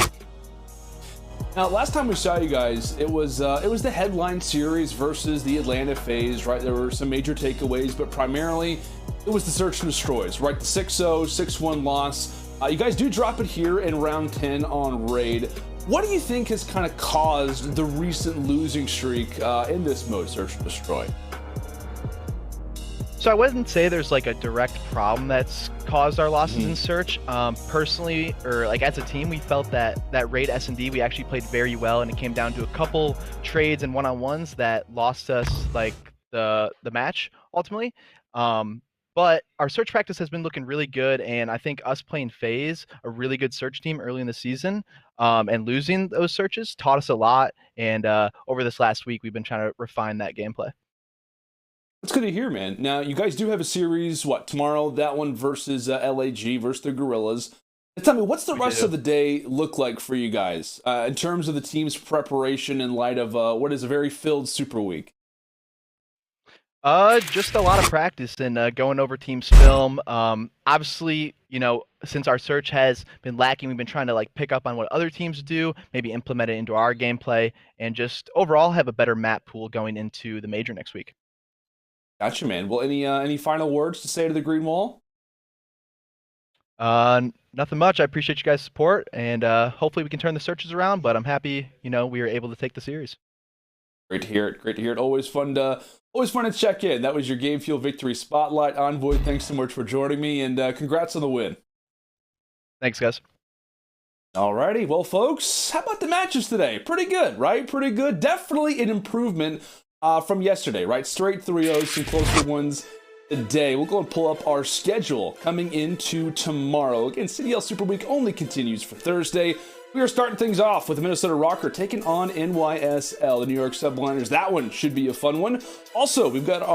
Now, last time we saw you guys, it was the headline series versus the Atlanta FaZe, right? There were some major takeaways, but primarily it was the search and destroys, right? The 6-0, 6-1 loss. You guys do drop it here in round 10 on Raid. What do you think has kind of caused the recent losing streak in this mode, Search and Destroy? So I wouldn't say there's like a direct problem that's caused our losses in Search. Personally, or like as a team, we felt that Raid S&D, we actually played very well, and it came down to a couple trades and one-on-ones that lost us like the match ultimately. But our search practice has been looking really good, and I think us playing FaZe, a really good search team early in the season, and losing those searches taught us a lot. And over this last week, we've been trying to refine that gameplay. That's good to hear, man. Now, you guys do have a series, what, tomorrow? That one versus LAG versus the Guerrillas. Tell me, what's the rest of the day look like for you guys in terms of the team's preparation in light of what is a very filled Super Week? Just a lot of practice and going over teams' film. Obviously, you know, since our search has been lacking, we've been trying to like pick up on what other teams do, maybe implement it into our gameplay, and just overall have a better map pool going into the major next week. Gotcha, man. Well, any final words to say to the Green Wall? Nothing much. I appreciate you guys' support, and hopefully we can turn the searches around. But I'm happy, you know, we were able to take the series. Great to hear it. Great to hear it. Always fun to check in. That was your Game Fuel Victory Spotlight. Envoy, thanks so much for joining me, and congrats on the win. Thanks, guys. Alrighty, well, folks, how about the matches today? Pretty good, right? Pretty good. Definitely an improvement from yesterday, right? Straight 3-0s, some closer ones today. We'll go and pull up our schedule coming into tomorrow. Again, CDL Super Week only continues for Thursday. We are starting things off with the Minnesota Røkkr taking on NYSL, the New York Subliners. That one should be a fun one. Also, we've got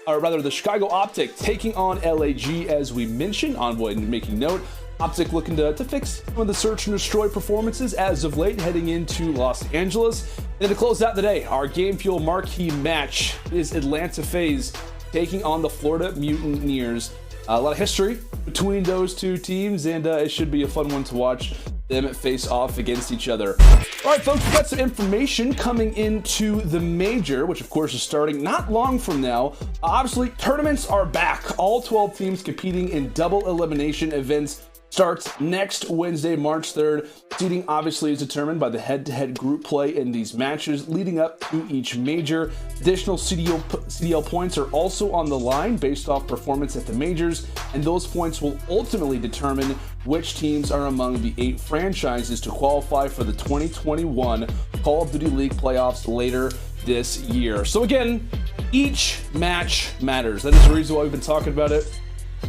the Chicago OpTic taking on LAG, as we mentioned. Envoy making note. OpTic looking to fix some of the search and destroy performances as of late, heading into Los Angeles. And to close out the day, our Game Fuel marquee match is Atlanta FaZe taking on the Florida Mutineers. A lot of history between those two teams, and it should be a fun one to watch them face off against each other. All right, folks, we've got some information coming into the major, which of course is starting not long from now. Obviously, tournaments are back. All 12 teams competing in double elimination events starts next Wednesday, March 3rd. Seeding obviously is determined by the head-to-head group play in these matches leading up to each major. Additional CDL points are also on the line based off performance at the majors, and those points will ultimately determine which teams are among the 8 franchises to qualify for the 2021 Call of Duty League playoffs later this year. So again, each match matters. That is the reason why we've been talking about it.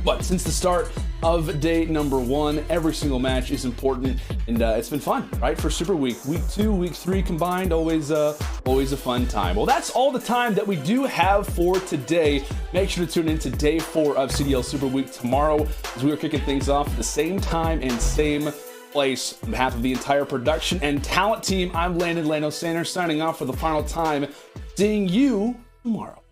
But since the start of day number 1, every single match is important, and it's been fun, right? For Super Week, Week 2, Week 3 combined, always a fun time. Well, that's all the time that we do have for today. Make sure to tune in to day 4 of CDL Super Week tomorrow, as we are kicking things off at the same time and same place. On behalf of the entire production and talent team, I'm Lano Sanders signing off for the final time. Seeing you tomorrow.